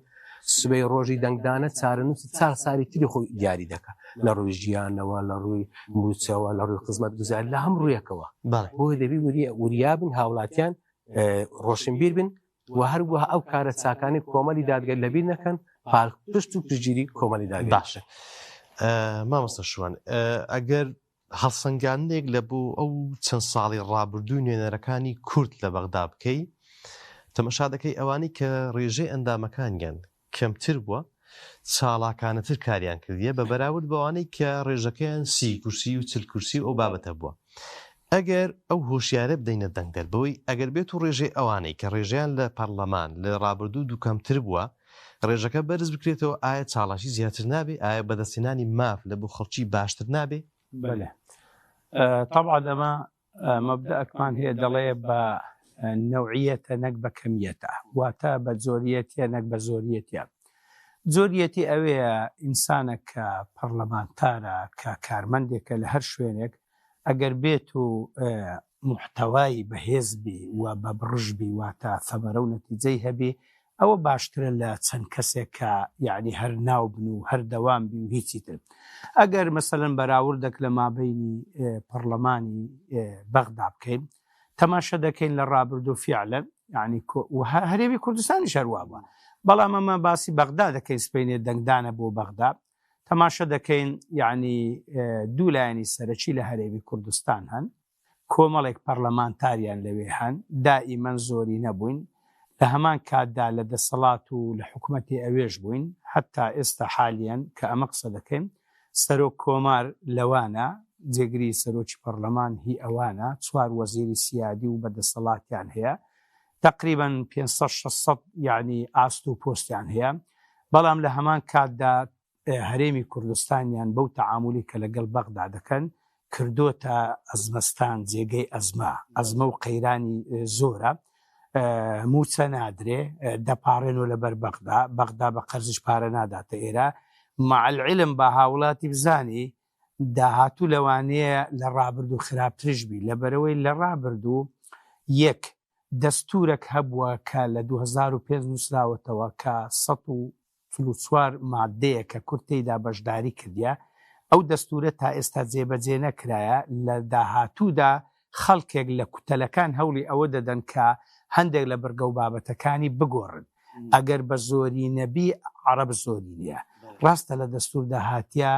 سبەی ڕۆژی دەنگدانە چارەنووسی 4 ساری تری خۆی دیاری دەکات لە ڕووی ژیانەوە لە ڕووی موچەوە لە ڕووی خزمەت گوزار لە هەم ڕوویەکەوە بۆی دەبی وریابن هاوڵاتیان ڕۆشنبیر بن و هەروەها ئەو کارە چاکانی کۆمەڵی دادگەر لەبیر نەکەن پشت و پشتگیری کۆمەڵی دادگەر باشە مامۆستا شوان ئەگەر هەڵسەنگاندێک لە بۆ ئەو چەند ساڵی ڕابردوو نوێنەرەکانی کورد لە بەغدا بکەی تەماشا دەکەی ئەوانی کە ڕێژەی ئەندامەکانیان کەمتر بووە چاڵاکانەتر کاریان کردیە بە بەراورد بەوانەی کە ڕێژەکەیان 30 کورسی و 40 کورسی و ئەو بابەتە بووە ئەگەر ئەو هۆشیارە بدەینە دەنگدەر بەوەی ئەگەر بێت و ڕێژەی ئەوانەی کە ڕێژیان لە پەرلەمان لە ڕابردوو دووکەمتر بووە ڕێژەکە بەرز بکرێتەوە ئایا چاڵاشی زیاتر نابێ ئایا بەدەستێنانی ماف لە بۆ خەڵکی باشتر نابێ بەێ طبعا ئەمە مەبدەئەکمان هەیە دەڵێ بە نەوعیەتە نەک بە کەمیەتە واتە بە جۆریەتە نەک بە زۆریەتە جۆریەتی ئەوەیە ئینسانە کە پەرلەمانتارە کە کارمەندێکە لە هەر شوێنێک ئەگەر بێت و محتەوای بەهێزبی و بە بڕژبی واتە فەمەرە و نەتیجەی هەبێ ئەوە باشترە لە چەند کەسێک کە یعنی هەر ناو بن و هەر دەوام بی و هیچی تر ئەگەر مەسەلەن بەراوردێک لە مابینی پەرلەمانی بەغدا بکەین تەماشا دەکەین لە ڕابردوو فیعلەن یعنی هەرێمی کوردستانی شەروا بووە بەڵام ئەمە باسی بەغدا دەکەین سپینێ دەنگدانە بۆ بەغدا تەماشا دەکەین یعنی دوو لایەنی سەرەکی لە هەرێمی کوردستان هەن کۆمەڵێک پەرلەمانتاریان لەوێ هەن دائیمەن زۆری نەبووین لە هەمان کاتدا لە دەسەڵات و لە حکوومەتی ئەوێش بووین حتا ئێستا حالیان کە ئەمە قسە دەکەین سەرۆک کۆمار لەوانە جێگری سەرۆکی پەرلەمان هی ئەوانە 4 وەزیری سیادی و بەدەسەڵاتیان هەیە تقریبا 500-600 یعنی ئاست و پۆستیان هەیە بەڵام لە هەمان کاتدا هەرێمی کوردستانیان بەو تەعاملی کە لەگەڵ بەغدا دەکەن کردوتە ئەزمەستان جێگەی ئەزمە و قەیرانی زۆرە موچە نادرێ دەپارێنەوە لەبەر بەغدا بە قەرزش پارە ناداتە ئێرە مع العلم بە هاوڵاتی بزانی داهاتوو لەوانەیە لە ڕابردوو خراپترش بی لەبەرەوەی لە ڕابردوو یەک دەستورێک هەبووە کە لە 2005 نووسراوەتەوە کە 144 مادەیە کە کورتەیدا بەشداری کردیا ئەو دەستورە تا ئێستا جێبەجێ نەکرایە لە داهاتوودا خەڵکێک لە کوتەلەکان هەوڵی ئەوە دەدەن کە هەندێک لە بەرگە و بابەتەکانی بگۆڕن ئەگەر بە زۆری نەبی عەرەب زۆری نییە ڕاستە لە دەستور داهاتیا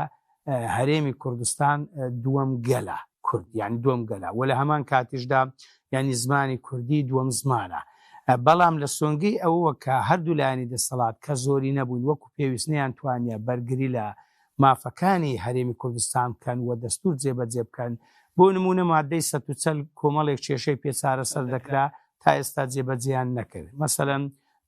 هەرێمی کوردستان دووەم گەلە کورد یعنی دووەم گەلە و لە هەمان کاتیشدا یعنی زمانی کوردی دووەم زمانە بەڵام لە سۆنگەی ئەوە کە هەردوو لایانی دەسەڵات کە زۆری نەبووین وەکو پێویستنیان توانیە بەرگری لە مافەکانی هەرێمی کوردستان بکەن و دەستور جێبەجێ بکەن بۆ نمونە مادەی 140 کۆمەڵێک کێشەی پێچارە سەر دەکرا تا ئێستا جێبەجێیان نەکرد مەسەلەن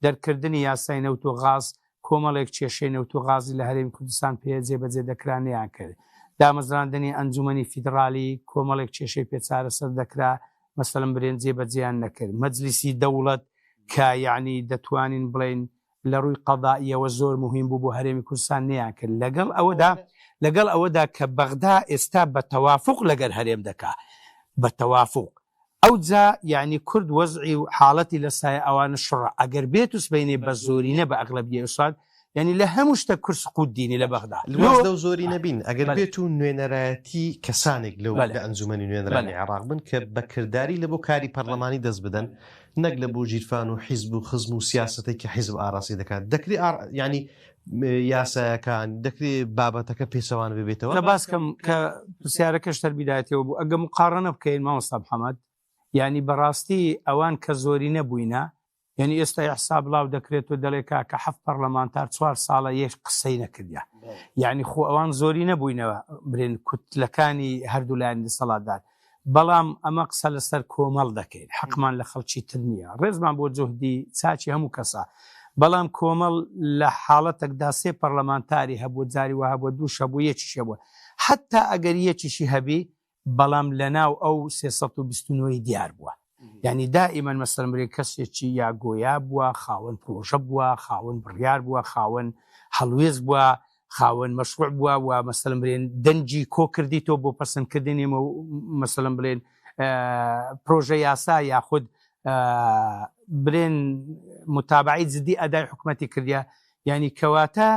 دەرکردنی یاسای نەوت و غاز کۆمەڵێک کێشەی نەوت و غازی لە هەرێمی کوردستان پێ جێبەجێ دەکرانیان کرد دامەزراندنی ئەنجومەنی فیدرالی کۆمەڵێک کێشەی پێچارە سەر دەکرا مەسەلەن برێن جێبەجێیان نەکرد مەجلیسی دەوڵەت کە یعنی دەتوانین بڵێن لە ڕووی قەضائیەوە زۆر مهم بوو بۆ هەرێمی کوردستان نیان کرد لەگەڵ ئەوەدا کە بەغدا ئێستا بە تەوافق لەگەر هەرێم دەکا بە تەوافق ئەو جا یعنی کورد وەزعی و حاڵەتی لە سایە ئەوانە شڕە ئەگەر بێت و سبەینێ بە زۆرینە بە ئەغلەبیە ئوساد یعنی لە هەموو شتە کورس قوت دینی لە بەغدا لە زۆری نەبین ئەگەر بێت و نوێنەرایەتی کەسانێک لەو لە ئەنجومەنی نوێنەرانی عێراق بن کە بەکردداری لە بۆ کاری پەرلەمانی دەست بدەن نەک لە بۆ ژیرفان و حیزب و خزم و سیاسەتێک کە حیزب ئاراسی دەکات دەکری ینی یاسایەکان دەکرێت بابەتەکە پێچەوان ببێتەوە لە باسکەم کە پرسیارەکەش تەربیدایەتەوە بوو ئەگە مقارنە بکەین مامۆستا محەممەد ینی بەڕاستی ئەوان کە زۆری نەبووینە یعنی ئێستا حساب بڵاو دەکرێت و دەڵێکا کە حەف پەرلەمانتار 4 ساڵە یەک قسەی نەکردیا یعنی خۆ ئەوان زۆری نەبووینەوە برێن کوتلەکانی هەردوو لایەن دەسەڵاتدار بەڵام ئەمە قسە لەسەر کۆمەڵ دەکەین حەقمان لە خەڵکی تر نییە ڕێزمان بۆ جوهدی چاچی هەموو کەسە بەڵام کۆمەڵ لە حاڵەتێکدا 3 پەرلەمانتاری هەبوو جاری وها بۆ دووشە بوو یەکیشە بووە حتا ئەگەر یەکیشی هەبی بەڵام لەناو ئەو 329 دیار بووە یعنی دائیمەن مەسەلەن برێ کەسێکی یا گۆیا بووە خاوەن پرۆژە بووە خاوەن بڕیار بووە خاوەن هەڵوێز بووە خاوەن مەشروع بووە و مەسەلەن برێن دەنجی کۆ کردیتەوە بۆ پەسەندکردنی مەسەلەن بڵێن پرۆژە یاسا یاخود برێن متابعی جدی ئەدای حکومەتی کردیا یعنی کەواتە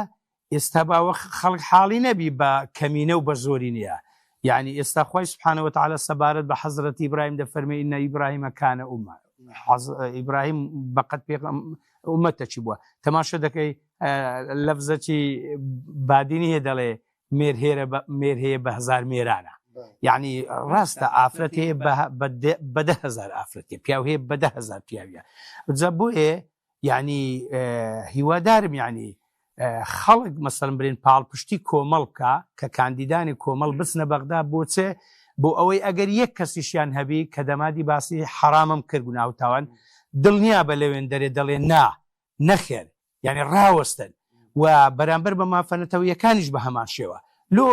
ئێستا باوە خەڵک حاڵی نەبی بە کەمینە و بە زۆری نییە يعني استخوي سبحانه وتعالى سبارت بحضرة إبراهيم دفرمي إن إبراهيم كان أمة إبراهيم بقت أمته شبوه تماشى دكي لفظة بعدينه دله مير بهزار ميرانا يعني راست آفرته بده هزار آفرته بياوه بده هزار بياوه زبوه يعني هو دارم يعني خەڵک مەسەلەن برێن پاڵپشتی کۆمەڵ بکە کە کاندیدانی کۆمەڵ بچنە بەغدا بۆچێ بۆ ئەوەی ئەگەر یەک کەسیشیان هەبی کە دەمادی باسی حرامم کرد و ناوتاوان دڵنیا بە لەوێن دەرێ دەڵێ نەخێر یعنی ڕاوەستن و بەرامبەر بە مافەنەتەوەیەکانیش بە هەمان شێوە لۆ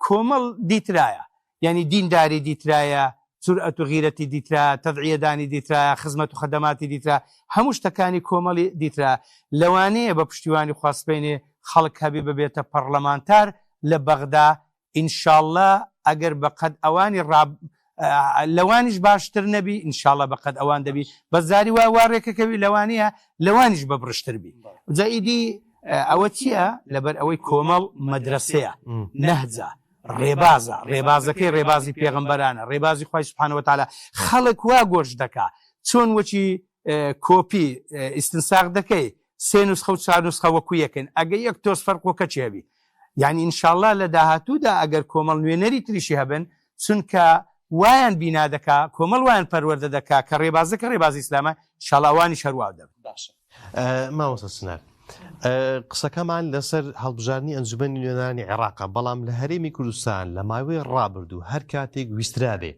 کۆمەڵ دیترایە یعنی دینداری دیترایە سورئەت و غیرەتی دیترا تەدعیەدانی دیترا خزمەت و خەدەماتی دیترا هەموو شتەکانی کۆمەڵی دیترا لەوانەیە بە پشتیوانی خواستبینێ خەڵک هەبی ببێتە پەرلەمانتار لە بەغدا ئینشاءڵڵا ئەگەر بەقەد ئەوانی لەوانیش باشتر نەبی ئینشاءڵڵا بەقەد ئەوان دەبی بەزاری وا ڕێکەکەوی لەوانەیە لەوانیش بە بڕشتر بی جائیدی ئەوە چییە لەبەر ئەوەی کۆمەڵ مەدرسەیە نەهجە ڕێبازەکەی ڕێبازی پێغەمبەرانە ڕێبازی خوای سبحانه وتعالى خەڵک وا گۆش دەکا چۆن وەچی کۆپی ئیستنساق دەکەی 3 نوسخە و 4 نوسخە وەکو یەکن ئەگە یەک تۆز فەرقۆکە چێبی یعنی ئینشاءڵڵا لە داهاتوودا ئەگەر کۆمەڵ نوێنەری تریشی هەبن چونکە وایان بینا دەکا کۆمەڵ وایان پەروەردە دەکا کە ڕێبازەکە ڕێبازی ئیسلامە ئینشاءڵڵا شەروا دەبن مامۆستا سنار قسەکەمان لەسەر هەڵبژارنی ئەنجومەنی نوێنەرانی عێراقە بەڵام لە هەرێمی کوردستان لە ماوەی ڕابردوو هەر کاتێک ویسترابێ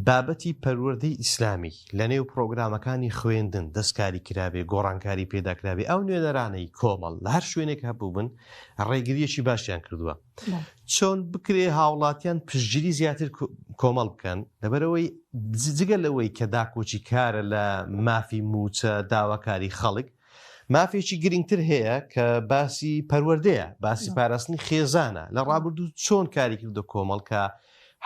بابەتی پەروەردەی ئیسلامی لە نێو پرۆگرامەکانی خوێندن دەستکاری کرابێ گۆڕانکاری پێداکرابێ ئەو نوێنەرانەی کۆمەڵ لە هەر شوێنێک هەبوو بن ڕێگریەکی باشیان کردووە چۆن بکرێ هاوڵاتیان پشتگیری زیاتر کۆمەڵ بکەن لەبەرەوەی جگە لەوەی کە داکۆچی کارە لە مافی موچە داواکاری خەڵک مافێکی گرنگتر هەیە کە باسی پەروەردەیە باسی پاراستنی خێزانە لە ڕابردوو چۆن کاری کردو کۆمەڵ کە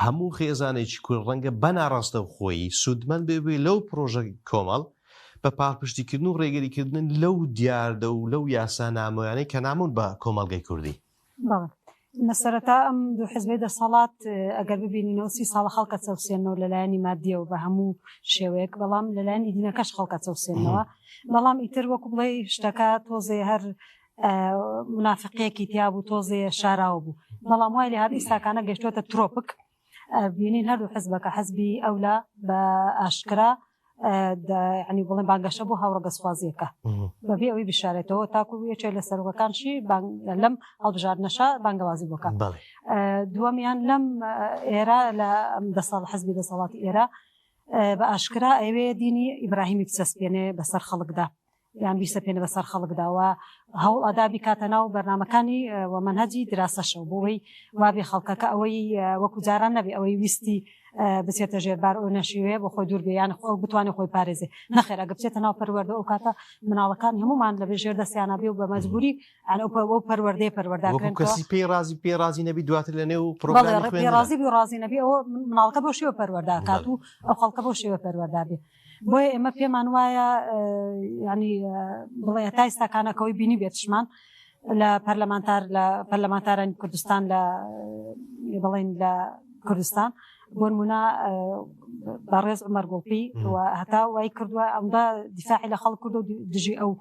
هەموو خێزانێکی کورد ڕەنگە بەناڕاستە و خۆی سوودمەند بێ لەو پرۆژە کۆمەڵ بە پاڵپشتیکردن و ڕێگەریکردن لەو دیاردە و لەو یاسانامۆیانەی کە نامون بە کۆمەڵگەی کوردی. نەسەرەتا ئەم دوو حزبەی دەسەڵات ئەگەر ببینینەوە 30 ساڵە خەڵکە چەوسێنەوە لەلایەنی مادیەوە بە هەموو شێوەیەک، بەڵام لەلایەنی دینەکەش خەڵکە چەوسێنەوە، بەڵام ئیتر وەکو بڵێ شتەکە تۆزێ هەر منافقەیەکی تیا بوو، تۆزێ شاراوە بوو، بەڵام وای لە هەر ئیساکانە گەشتوتە ترۆپک. بینین هەردوو حزبەکە حزبی ئەولا بە ئاشکرا ینی بڵێن بانگەشە بۆ هاوڕەگە سوازیەکە بەبێ ئەوەی بشارێتەوە تاکو یەکێ لە سەرۆکەکانشی لەم هەڵبژاردنەشە بانگەوازی بۆکە. دووەمیان لەم ئێرە لە دەساڵ حزبی دەسەڵاتی ئێرە بە ئاشکرا ئەوێ دینی ئیبراهیمی بچەسپێنێ بەسەر خەڵکدا، یان بیسەپێنە بەسەر خەڵکداوە هەوڵ ئەدابی کاتە ناو بەرنامەکانی وەمەنهەجی دراسەشەوە بۆەوەی وابێ خەڵکەکە ئەوەی وەکو جاران نەبێ ئەوەی ویستی بچێتە ژێربار ئەو نەشیوێ بۆ خۆی دوور بێیان خۆ بتوانێت خۆی پارێزێ نەخێر ئەگە بچێتە ناو پەروەردە ئەو کاتە مناڵەکان هەمومان لە بێژێر دەستیانە بێ و بە مەجبوری ئەو پەروەردەی پەروەرداکرێن کەسی پێی رازی نەبی دواتر لە نێو ڕازی بی ڕازی نەبی ئەوە مناڵەکە بۆ شێوە پەروەرداکات و ئەو خەڵکە بۆ شێوە پەروەردا بێ. بۆیە ئێمە پێمان وایە ینی بڵێ تا ئێستاکانەکەەوەی بینی بێتشمان لە پەرلەمانتارانی کوردستان لە بڵێن لە کوردستان بۆ نمونە بەڕێز عومەر گوڵپی هەتا وای کردووە ئەمدا دیفاعی لە خەڵک کرد و دژی ئەو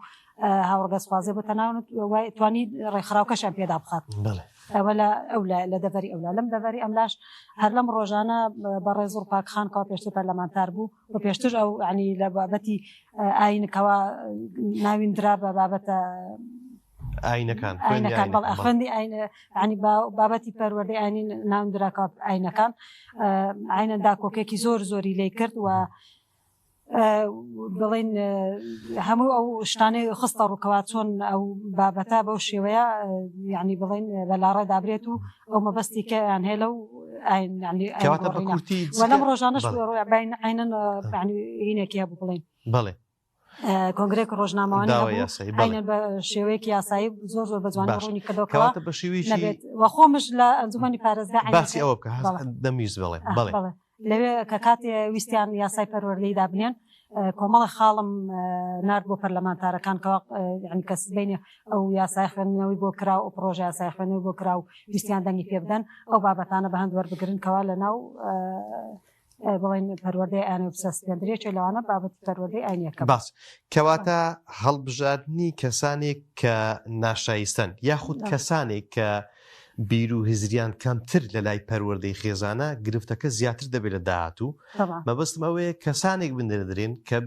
هاوڕەگە سوازێ بۆ تەناو توانی ڕێکخراوکەشیان پێدا بخات. ئەوە لە دەڤەری ئەولا لەم دەڤەری ئەملاش هەر لەم ڕۆژانە بەڕێز و پاکخانکەوە پێشتر پەرلەمانتار بوو و پێشتر ئەو عنی لە بابەتی ئاینەکەوە ناوین درا بە بابەتە ئاینەکان خوێندی ینی بابەتی پەروەردەی ئاینی ناوین دراکە ئاینەکان ئاینەدا کۆکێکی زۆری لێ کرد و بڵێن هەموو ئەو شتانەی خستە ڕووکەوە چۆن ئەو بابەتە بەو شێوەیە ینی بڵێن بەلاڕێ دابرێت و ئەو مەبەستی کە یان هێلە و لەم ڕۆژانەش عینەن هینێکی هەبوو بڵێن بڵێ کۆنگرێک ڕۆژنامەوانی عینەن بە شێوەیەکی یاسایی زۆر بە جوانی ڕوونی کردەوەکەوە بە شێوەیەکی وە خۆمش لە ئەنجومەنی پارێزگا باسی ئەوە بکە دەمیست بڵێ لەوێ کە کاتێ ویستیان یاسای پەروەردەی دابنێن کۆمەڵی خاڵم نرد بۆ پەرلەمانتارەکانکەوە ینی کەس بینێ ئەو یاسای خوێندنەوەی بۆ کراو و پرۆژە یاسای خوێندنەوەی بۆ کراو ویستیان دەنگی پێ بدەن ئەو بابەتانە بە هەند وەربگرنکەوە لە ناو بڵێن پەروەردەی ئاینە بسەسپێندرێکی لەوانە بابەتی پەروەردەی ئاینەکە باس کەواتە هەڵبژاردننی کەسانێک کە ناشایستن یاخود کەسانێک کە بیر و هزریان کەمتر لە لای پەروەردەی خێزانە گرفتەکە زیاتر دەبێت لە داهاتوو مەبەستم ئەوەیە کەسانێک بنەدرێن کە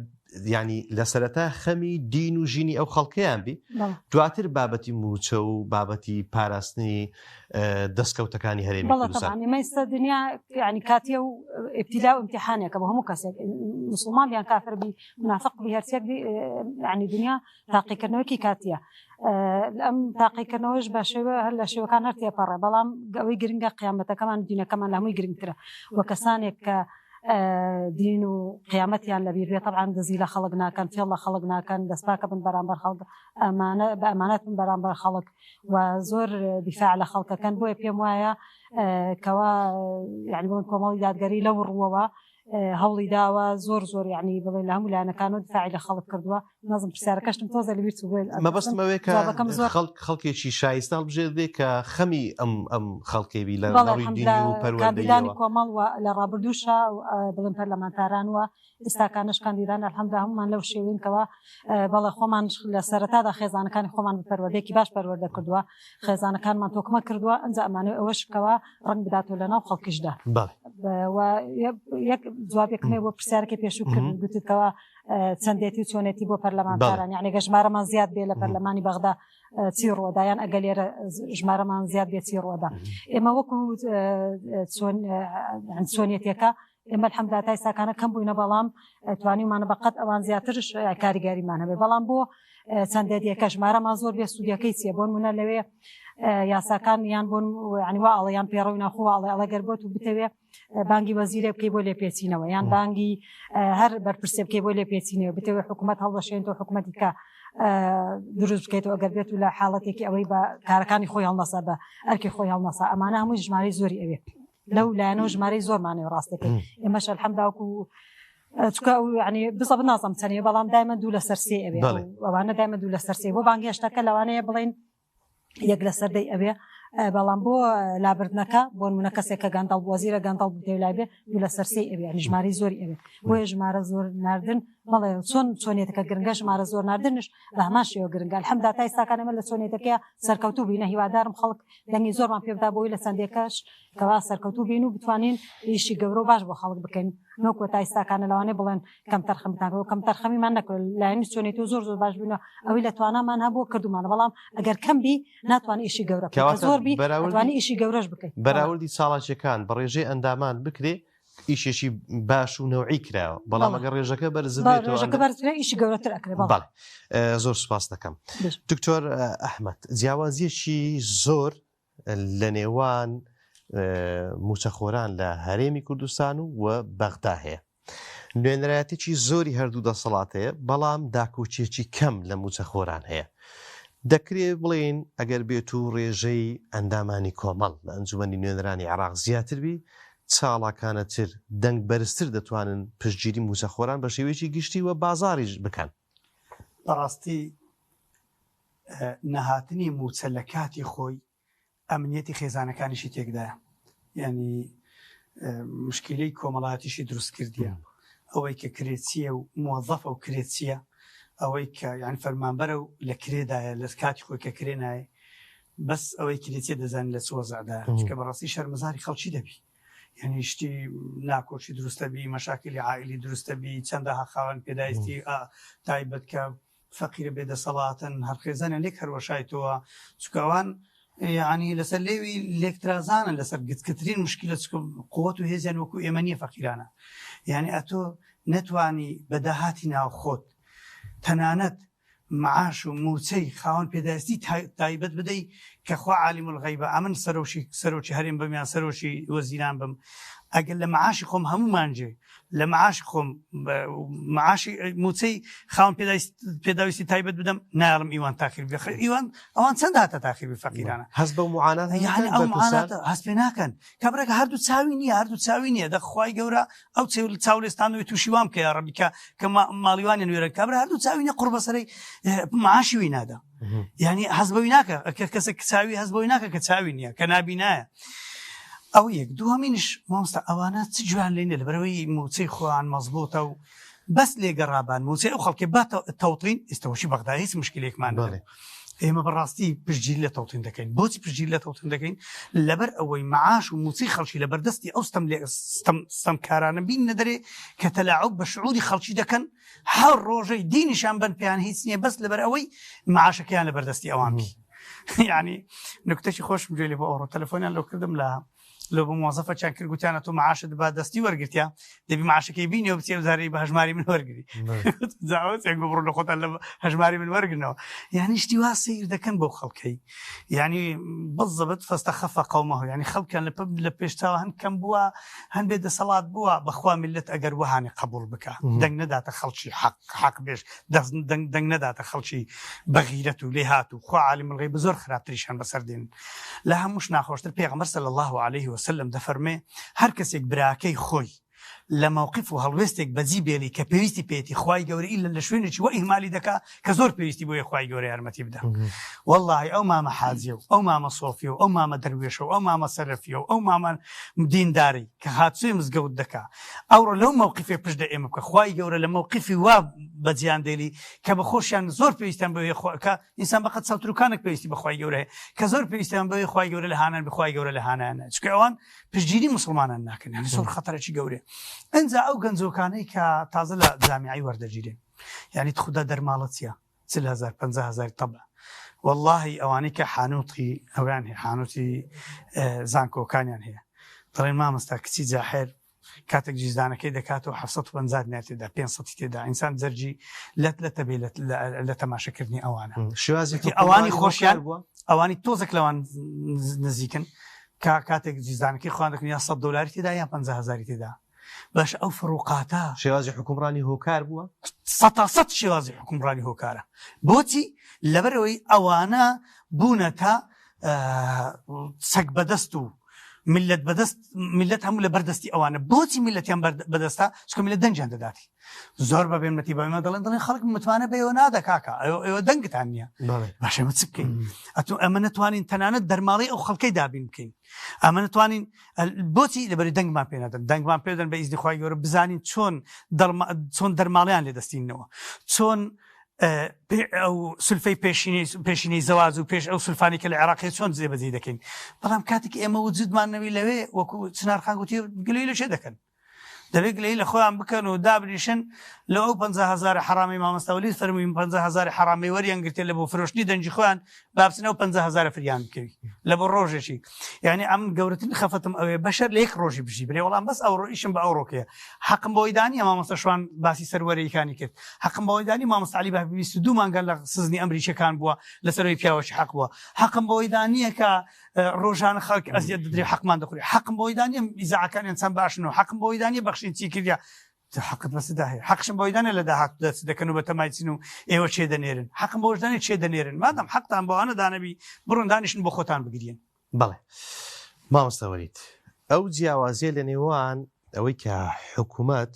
ینی لە سەرەتا خەمی دین و ژینی ئەو خەڵکەیان بی دواتر بابەتی موچە و بابەتی پاراستنی دەستکەوتەکانی هەرێمی کوردستان مەستا دنیا ینی کاتیە و ئبتیلا و امتحانێکە بۆ هەموو کەسێک مسلمان بیان کافر بی منافق بی هەرچێک ینی دنیا تاقیکردنەوەکی کاتیە ئەم تاقیکردنەوەش بە شێوە هەر لە شێوەکان هەر تێپەڕێ بەڵام ئەوەی گرنگە قیامەتەکەمان دینەکەمان لە هەمووی گرنگترە وە کەسانێک کە دین و قیامەتیان لەبیر بێت طبعا دەزی لە خەڵک ناکەن فێڵ لە خەڵک ناکەن دەستپاکە بن بەرامبەر خەڵک بە ئەمانەت بن بەرامبەر خەڵک و زۆر دیفاع لە خەڵکەکەن بۆیە پێم وایە کەوا یعنی بڵێن کۆمەڵی دادگەری لەو ڕووەوە هەوڵی داوە زۆر یعنی بڵێن لە هەموو لایەنەکان و دیفاعی لە خەڵک کردووە نازم پرسیارەکەشتم تۆزە لەبیر چوو مەبەستم ئەوەیە کە خەڵکێکی شایستە هەڵبژێت بێ کە خەمی ئەم خەڵکێبی لە ڕووی دینی و پەروەردەیەوە کۆمەڵ لە ڕابردووشە بڵێن پەرلەمانتاران وە ئێستاکانش کاندیدان ئەلحەمدولیلا هەمومان لەو شێوەیەکەوە بەڵێ خۆمان لە سەرەتادا خێزانەکانی خۆمان بە پەروەردەیەکی باش پەروەردە کردووە خێزانەکانمان تۆکمە کردووە ئەنجا ئەمانە ئەوەشکەوە ڕەنگ بداتەوە لەناو خەڵکیشدا یەک جوابێکمێ بۆ پرسیارەکەی پێشوو کرد گوتتەوە چەندێتی و چۆنێتی بۆ پەرلەمانتاران یعنی ژمارەمان زیاد بێ لە پەرلەمانی بەغدا چی ڕۆدایان ئەگە لێرە ژمارەمان زیاد بێ چی ڕۆدا ئێمە وەکو چۆنیەتێکە ئێمە الحەمدولیلا تا ئێستاکانە کەم بووینە بەڵام توانیمانە بەقەت ئەوان زیاترش کاریگەریمان هەبێ بەڵام بۆ چەندێتیەکە ژمارەمان زۆر بێ سوودیەکەی چیە بۆ نمونە لەوێ یاساکان یان بۆن ینی وا ئەڵەیان پێڕەوی ناخواڵێ ئەڵەگەر بۆت و بتەوێ بانگی وەزیرێ بکەی بۆ لێ پێچینەوە یان بانگی هەر بەرپرسێ بکەی بۆ لێ پێچینەوە بتەوێ حکوومەت هەڵدەشێنێتەوە حکوومەتی کە دروست بکەیتەوە ئەگەر بێت و لە حاڵەتێکی ئەوەی بە کارەکانی خۆی هەڵنەسا بە ئەرکی خۆی هەڵنەسا ئەمانە هەمووی ژمارەی زۆری ئەوێ لەو لایەنەوە ژمارەی زۆرمانەوە ڕاستەکەی ئێمەش الحەمداوەکو چکە ینی بزە بنازم چەنێ بەڵام دایمە دوو لەسەر سێ ئەوێ ئەوانە دایمە دوو لەسەر سێ بۆ بانگێشتەکە لەوانەیە بڵێن یەک لەسەر دەی ئەوێ بەڵام بۆ لابردنەکە بۆ نمونە کەسێکە گەندەڵ وەزیرە گەندەڵ بتێولای بێ دوو لەسەر سێ ئەوێ ژماری زۆری ئەوێ بۆیە ژمارە زۆر ناردن بەڵێ چۆنێتەکە گرنگە ژمارە زۆر ناردنش لە هەمان شێوە گرنگە الحەمدا تا ئێستاکانەمە لە چۆنێتەکەیە سەرکەوتوو بینە هیوادارم خەڵک دەنگی زۆرمان پێ بدا بۆی لە چەندێکەش کەوا سەرکەوتوو بین و بتوانین ئیشی گەورە و باش بۆ خەڵک بکەین نۆکوە تا ئێستاکانە لەوانێ بڵێن کەم تەرخەمتان کەم تەرخەمیمان نەکرد لایەنی چۆنێتی و زۆر باش بووینەوە ئەوەی لە توانامان هەبوو کردومانە بەڵام ئەگەر کەم بی ناتوانین ئیشی گەورە بکەین زۆر بی ناتوانین ئیشی گەورەش بکەین بەراوردی ساڵاکیەکان بە ڕێژەی ئەندامان بکرێ ئیشێکی باش و نەوعی کراوە بەڵام ئەگەر ڕێژەکە بەرزبێت ئیشی گەورەتر ئەکرێ زۆر سوپاس دەکەم دکتۆر ئەحمەد جیاوازیەکی زۆر لە نێوان موچەخۆران لە هەرێمی کوردستان و بەغدا هەیە نوێنەرایەتێکی زۆری هەردوو دەسەڵات هەیە بەڵام داکوچێکی کەم لە موچەخۆران هەیە دەکرێت بڵێن ئەگەر بێت و ڕێژەی ئەندامانی کۆمەڵ لە ئەنجومەنی نوێنەرانی عێراق زیاتر بی چاڵاکانەتر دەنگ بەرزتر دەتوانن پشتگیری موچەخۆران بە شێوەیەکی گشتی و بازاریش بکەن بەڕاستی نەهاتنی موچە لە کاتی خۆی ئەمنیەتی خێزانەکانیشی تێکدایە یعنی مشکلەی کۆمەڵایەتیشی دروست کردیە ئەوەی کە کرێچیە و موظەفە و کرێچیە ئەوەی کە یان فەرمانبەرە و لە کرێدایە لە کاتی خۆی کە کرێنایە بەس ئەوەی کرێچیە دەزانین لە چۆزەدایە کە بەڕاستی شەرمەزاری خەڵکی دەبی یعنی شتی ناکۆچی دروستە بی مەشاکلی عائیلی دروستە بی چەندەها خاوەن پێداویستی تایبەت کە فەقیرە بێدەسەڵاتن هەر خێزانە لێک هەروەشایتەوە چکەوان یعنی لەسەر لێوی لێکترازانە لەسەر گچکەترین مشکلە قووەت و هێزیان وەکو ئێمە نیە فەقیرانە یعنی ئەتۆ نەتوانی بەداهاتی ناو خۆت تەنانەت معاش و موچەی خاوەن پێداویستی تایبەت بدەی کە خوا عالیم الغەیبە ئەمن سەرۆکی هەرێم بم یان سەرۆکی وەزیران بم ئەگەر لە معاشی خۆم هەمومانجێ لە معاشی خۆم معاشی موچەی خاوەن پێداویستی تایبەت بدەم ناڵم ئیوان تاخیر بێ ئیوان ئەوان چەند هاتە تاخیر بی فەقیرانە هەست بە معانات یعنی ئەو معاناتە هەست پێ ناکەن کابراکە هەردوو چاوی نییە هەردوو چاوی نییە دەخوای گەورە ئەو چاولێستانەوەی تووشی وام کە یا ڕەبی کە ماڵیوانی نوێرە کابرا هەردوو چاوی نیە قوربە سەرەی معاشی وی نادا یعنی هەست بەوی ناکە کەسێک چاوی هەست بەوی ناکە کە چاوی نییە کە نابینایە ئەو یەک دووەمینش مامۆستا ئەوانە چ جوان لێنێ لەبەرەوەی موچەی خۆیان مەزبوطە و بەس لێگەڕابان موچەی ئەو خەڵکی با تەوتڕین ئێستەوەشی بەغدا هیچ مشکلێکمان ئێمە بەڕاستی پشتگیری لە تەوتین دەکەین بۆچی پشتگیری لە تەوتین دەکەین لەبەر ئەوەی معاش و موچەی خەڵکی لەبەردەستی ئەو ستەمکارانە بین نەدەرێ کە تەلاعوب بە شعوری خەڵکی دەکەن هەر ڕۆژەی دینیشان بن پێیان هیچ نییە بەس لەبەر ئەوەی معاشەکەیان لەبەردەستی ئەوان بی یعنی نکتەی خۆشم گوێ لێ بۆ ئەوڕۆ تەلەفۆنیان لەو کردم لە بۆ موظفە چیان کرد گوتیانە تۆ معاشت با دەستی وەرگرتیا دەبی معاشەکەی بینیەوە بچێ وزارەی بە هەژماری من وەرگری جاوەچێن بڕۆ لە خۆتان لە هەژماری من وەرگنەوە یعنی شتی وا سیر دەکەن بۆ خەڵکەی یعنی بالضبط فاستخف قومه یعنی خەڵکیان لە پێشتاوە هەند کەم بووە هەند بێ دەسەڵات بووە بەخوا میلەت ئەگەر وەهانی قبول بکە دەنگ نەداتە خەڵکی حەق بێش دەنگ نەداتە خەڵکی بەغیرەت و لێ هات و خوا عالم الغیب زۆر خراپتریشان بەسەردێن لە هەمووش ناخۆشتر پێغەمبەر صلی الله عليه وسلم دەفەرمێ هەر کەسێک براکەی خۆی لە مووقف و هەڵوێستێک بەجی بێلی کە پێویستی پێێتی خوای گەورە ئیلا لە شوێنێکی وە ئیهمالی دەکا کە زۆر پێویستی بۆیە خوای گەورە یارمەتی بدە واللهی ئەو مامە حاجیە و ئەو مامە سۆفیە و ئەو مامە دەروێشە و ئەو مامە سەرەفیە و ئەو مامە دینداری کە هاتووی مزگەوت دەکا ئەوڕۆ لەو مووقفێ پشت دە ئێمە بکە خوای گەورە لە مووقفی وا بەجیان دێلی کە بە خۆشیان زۆر پێویستیان بەوەی کە ئینسان بەقەت چاوتروکانێک پێویستی بە خوای گەورە کە زۆر پێویستیان بەوەی خوای گەورە لە هانان بخوای گەورە لە هانانە چکە ئەوان پشتگیری مسلمانان ناکەن یعنی زۆر خەتەرێکی گەورەیە ئەنجا ئەو گەنجۆکانەی کە تازە لە جامیعی وەردەگیرێن یعنی خوددا دەرماڵە چییە 40,000-50,000 طبع واللهی ئەوانەی کە حانوتی ئەویان هەیە حانوتی زانکۆکانیان هەیە دەڵێن مامۆستا کچی جاحێر کاتێک جیزدانەکەی دەکاتەوە 750 نێت تێدا 500 تێدا ئینسان جەرجی لەتە بێ لە تەماشەکردنی ئەوانە ئەوانی خۆشیان ئەوانی تۆزێک لەوان نزیکن کاتێک جیزدانەکەی خوان دەکەن یا $100 تێدا یا 50,000 تێدا باش ئەو فڕوقاتە شێوازی حکومڕانی هۆکار بووە 100% شێوازی حکومڕانی هۆکارە بۆچی لەبەرەوەی ئەوانە بوونە تا سەگ بەدەست و ملت بەدەست ملت هەموو لە بەردەستی ئەوانە بۆچی ملەتیان بەدەستە چکە ملت دەنجیان دەداتی زۆر بە بێمەتی بەمە دەڵێن خەڵک متوانە بەوە نادە کاکە ئێوە دەنگتان نییە باشەمە چ بکەین ئەمە نتوانین تەنانەت دەرماڵی ئەو خەڵکەی دابین بکەین ئەمە نتوانین بۆچی لەبەری دەنگمان پێ نادەن دەنگمان پێدەن بە ئیزنی خوای گەورە بزانین چۆن دەرماڵیان لێ دەستینەوە چۆن ئەو سولفەی پێشینەی زەواز و پێش ئەو سولفانی کە لە عێراقی چۆن جێبەجێ دەکەین بەڵام کاتێک ئێمە وجودمانەوەی لەوێ وەکو چنارخان گوتی گلەی لە شێ دەکەن دەبێت گلەی لە خۆیان بکەن و دابنیشن لە ئەو 50,000 حرامی مامۆستاوەلی فەرمووی 50,000 حرامی وەریان گرتێ لە بۆ فرۆشتنی دەنجی خۆیان بابچنە و 50,000 فریان بکەوی لە بۆ ڕۆژێکی یعنی ئەم گەورەترین خەفتم ئەوێ بەشەر لە یەک ڕۆژی بژی برێ وەڵام بەس ئەو ڕۆیشم بە ئەو ڕۆکەیە حەقم بۆی دانی مامۆستا شوان باسی سەروەرەیەکانی کرد حەقم بۆی دانی مامۆستا عەلی بابی 22 مانگە لە سزنی ئەمریکیەکان بووە لەسەرەوەی پیاوەشی حەق بووە حەقم بۆی دانیە کە ڕۆژانە خەڵک ئەزیەت دەدرێ حەقمان دەخوری حەقم بۆی دانیە ئیزاعەکانیان چەند باشنەوە حەقم بۆی دانیە بەخشین چی کردیا حقت بەسدا هەیە حەقشم بۆی دانێ لە داهات دەست دەکەن و بە تەمایچین و ئێوە چێ دەنێرن حەقم بۆش دانێ چێ دەنێرن مادام حەقتان بۆوانە دانەبی بڕۆن دانیشن بۆ خۆتان بگرین بەڵێ مامۆستاوەریت ئەو جیاوازیە لە نێوان ئەوەی کە حکوومەت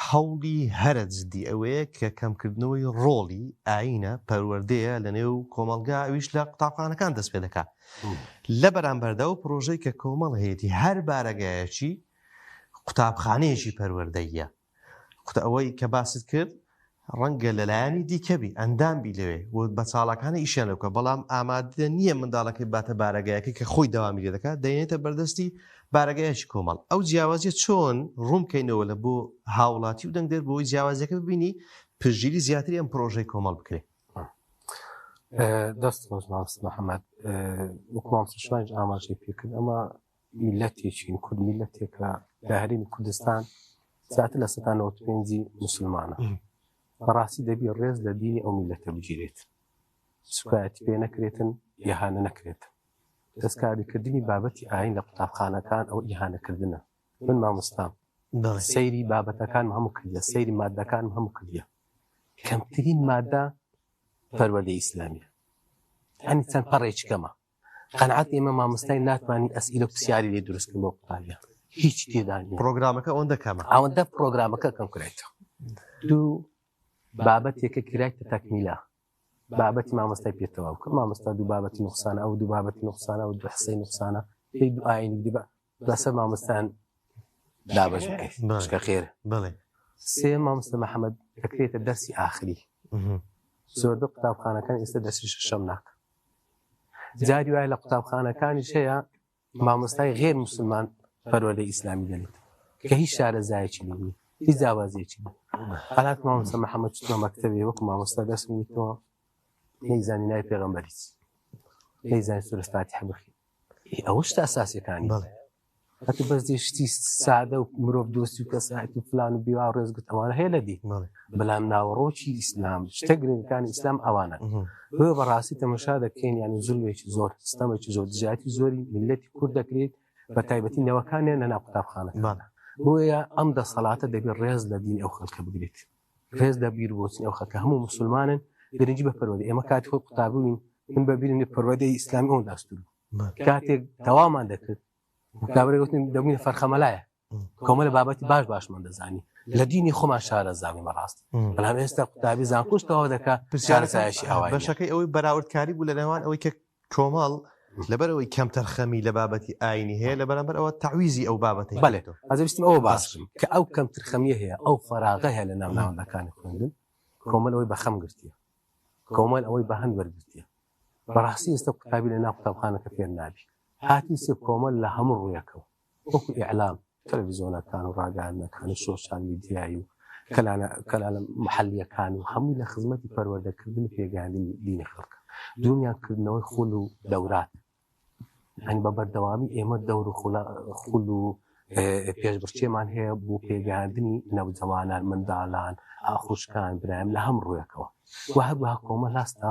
هەوڵی هەرە جدی ئەوەیە کە کەمکردنەوەی ڕۆڵی ئاینە پەروەردەیە لە نێو کۆمەڵگا ئەویش لە قوتابخانەکان دەست پێ دەکات لە بەرامبەردا و پرۆژەی کە کۆمەڵ هەیەی هەر بارەگایەکی قوتابخانەیەکی پەروەردەیە ئەوەی کە باست کرد ڕەنگە لەلایەنی دیکەبی ئەندامبی لەوێ و بە چاڵەکانە ئیشیان لەوکە بەڵام ئامادە نییە منداڵەکەی باتە بارەگایەکە کە خۆی داوامی لێ دەکات دەێنێتە بەردەستی بارەگایەکی کۆمەڵ ئەو جیاوازیە چۆن ڕوومکەینەوە لە بۆ هاوڵاتی و دەنگدەر بۆی جیاوازیەکە ببینی پژگیری زیاتری ئەم پرۆژەی کۆمەڵ بکرێت دەست ڕۆژ مامۆستا محەممەد وەکو مامۆستا شوان ئاماژەی پێکرد ئەمە میلەتێکین کورد میلەتێکە لە هەرێمی کوردستان زیاتر لە 95 موسڵمانە بەڕاستی دەبی ڕێز لە دینی ئەو میلەتە بگیرێت سوکایەتی پێ نەکرێتن یەهانە نەکرێت دەستکاریکردنی بابەتی ئاین لە قوتابخانەکان ئەو ئیهانەکردنە من مامۆستام سەیری بابەتەکان هەموو کردە سەیری مادەکان هەموو کردە کەمترین مادە پەروەردەی ئیسلامیە هەنی چەند پەڕێکی کەمە قەنعەت ئێمە مامۆستای ناتوانین ئەسئیلە و پرسیاری لێ دروستکردن بۆ قوتابیان هیچ تێدا نییە پرۆگرامەکە ئەوەندە کەمە ئەوەندە پرۆگرامەکە کەم کرێتەوە دوو بابەتێکە کرایتە تەکمیلە بابەتی مامۆستای پێتەوە کە مامۆستا دوو بابەتی نوقسانە ئەو دوو بابەتی نوقسانە و دوو حسەی نوقسانە پێی دوو ئاینی بدی بەسەر مامۆستان دابەش بکەیت خێرە بڵێ سێ مامۆستا محەممەد دەکرێتە دەرسی ئاخری زۆربەی قوتابخانەکان ئێستا دەرسی شەشەم ناکە جاری وایە لە قوتابخانەکانیش هەیە مامۆستای غێر موسڵمان پەروەردەی ئیسلامی دەنێت کە هیچ شارەزایەکی نی هیچ جیاوازیەکی قەلات مامۆستا محەممەد چوتمە مەکتەبێ وەکو مامۆستا دەستم وتەوە نەیزانی ناوی پێغەمبەریت نەیزانی سوورە فاتیحە بخوێنی ئەوە شتە ئەساسیەکانی هەتو بەس شتی سادە و مرۆڤ دۆستی و کەسایەت و فلان و بیوا ڕێزگوت ئەوانە هەیە لە دی بەڵام ناوەڕۆکی ئیسلام شتە گرنگەکانی ئیسلام ئەوانە بۆ بەڕاستی تەماشا دەکەین یانی زوڵمێکی زۆر سیستەمێکی زۆر دژایەتی زۆری میلەتی کورد دەکرێت بە تایبەتی نەوەکانیان لە ناو قوتابخانەکان بۆیە ئەم دەسەڵاتە دەبێت ڕێز لە دینی ئەو خەڵکە بگرێت ڕێز لە بیربۆچنی ئەو خەڵکە هەموو موسڵمانن گرنگی بە پەروەردەی ئێمە کاتی خۆی قوتاببووین من بەبیرنی پەروەردەی ئیسلامی ئەوەن داستور کاتێک تەوامان دەکرد کابرای وتن دەبینە فەرخەمەلایە کۆمە لە بابەتی باشمان دەزانی لە دینی خۆمان شارەزاوی مەڕاست بەڵام ئێستا قوتابی زانکۆشتەوە دەکات پرسیارەسایشی ئەوە بەشەکەی ئەوەی بەراوردکاری بوو لە نێوان ئەوەی کە کۆمەڵ لەبەرەوەی کەم تەرخەمی لە بابەتی ئاینی هەیە لە بەرامبەر ئەوە تعویزی ئەو بابەتی بەڵێ ئەزەویستم ئەوە باسم کە ئەو کەم ترخەمیە هەیە ئەو فەراغە هەیە لە ناوناوەندەکانی خوێندن کۆمەل ئەوەی بە خەم گرتیە کۆمەل ئەوەی بە هەند وەرگرتیە بەڕاستی ئێستا قوتابی لە ناو قوتابخانەکە فێر نابی هاتی سێ کۆمەل لە هەموو ڕوویەکەوە وەکو ئیعلام تەلەڤیزۆنەکان و ڕاگەیاندنەکان و سۆشیال میدیایی و کەلانە محەلیەکان و هەمووی لە خزمەتی پەروەردەکردن پێگەیاندنی دینی خەڵکە دنیاکردنەوەی خول و دەورات هەنی بە بەردەوامی ئێمە دەور و خول و پێشبڕچێمان هەیە بۆ پێگەیاندنی نەوجەوانان منداڵان ئاخوشکان برایم لە هەم ڕوویەکەوە و هەروەها کۆمەڵ هەستا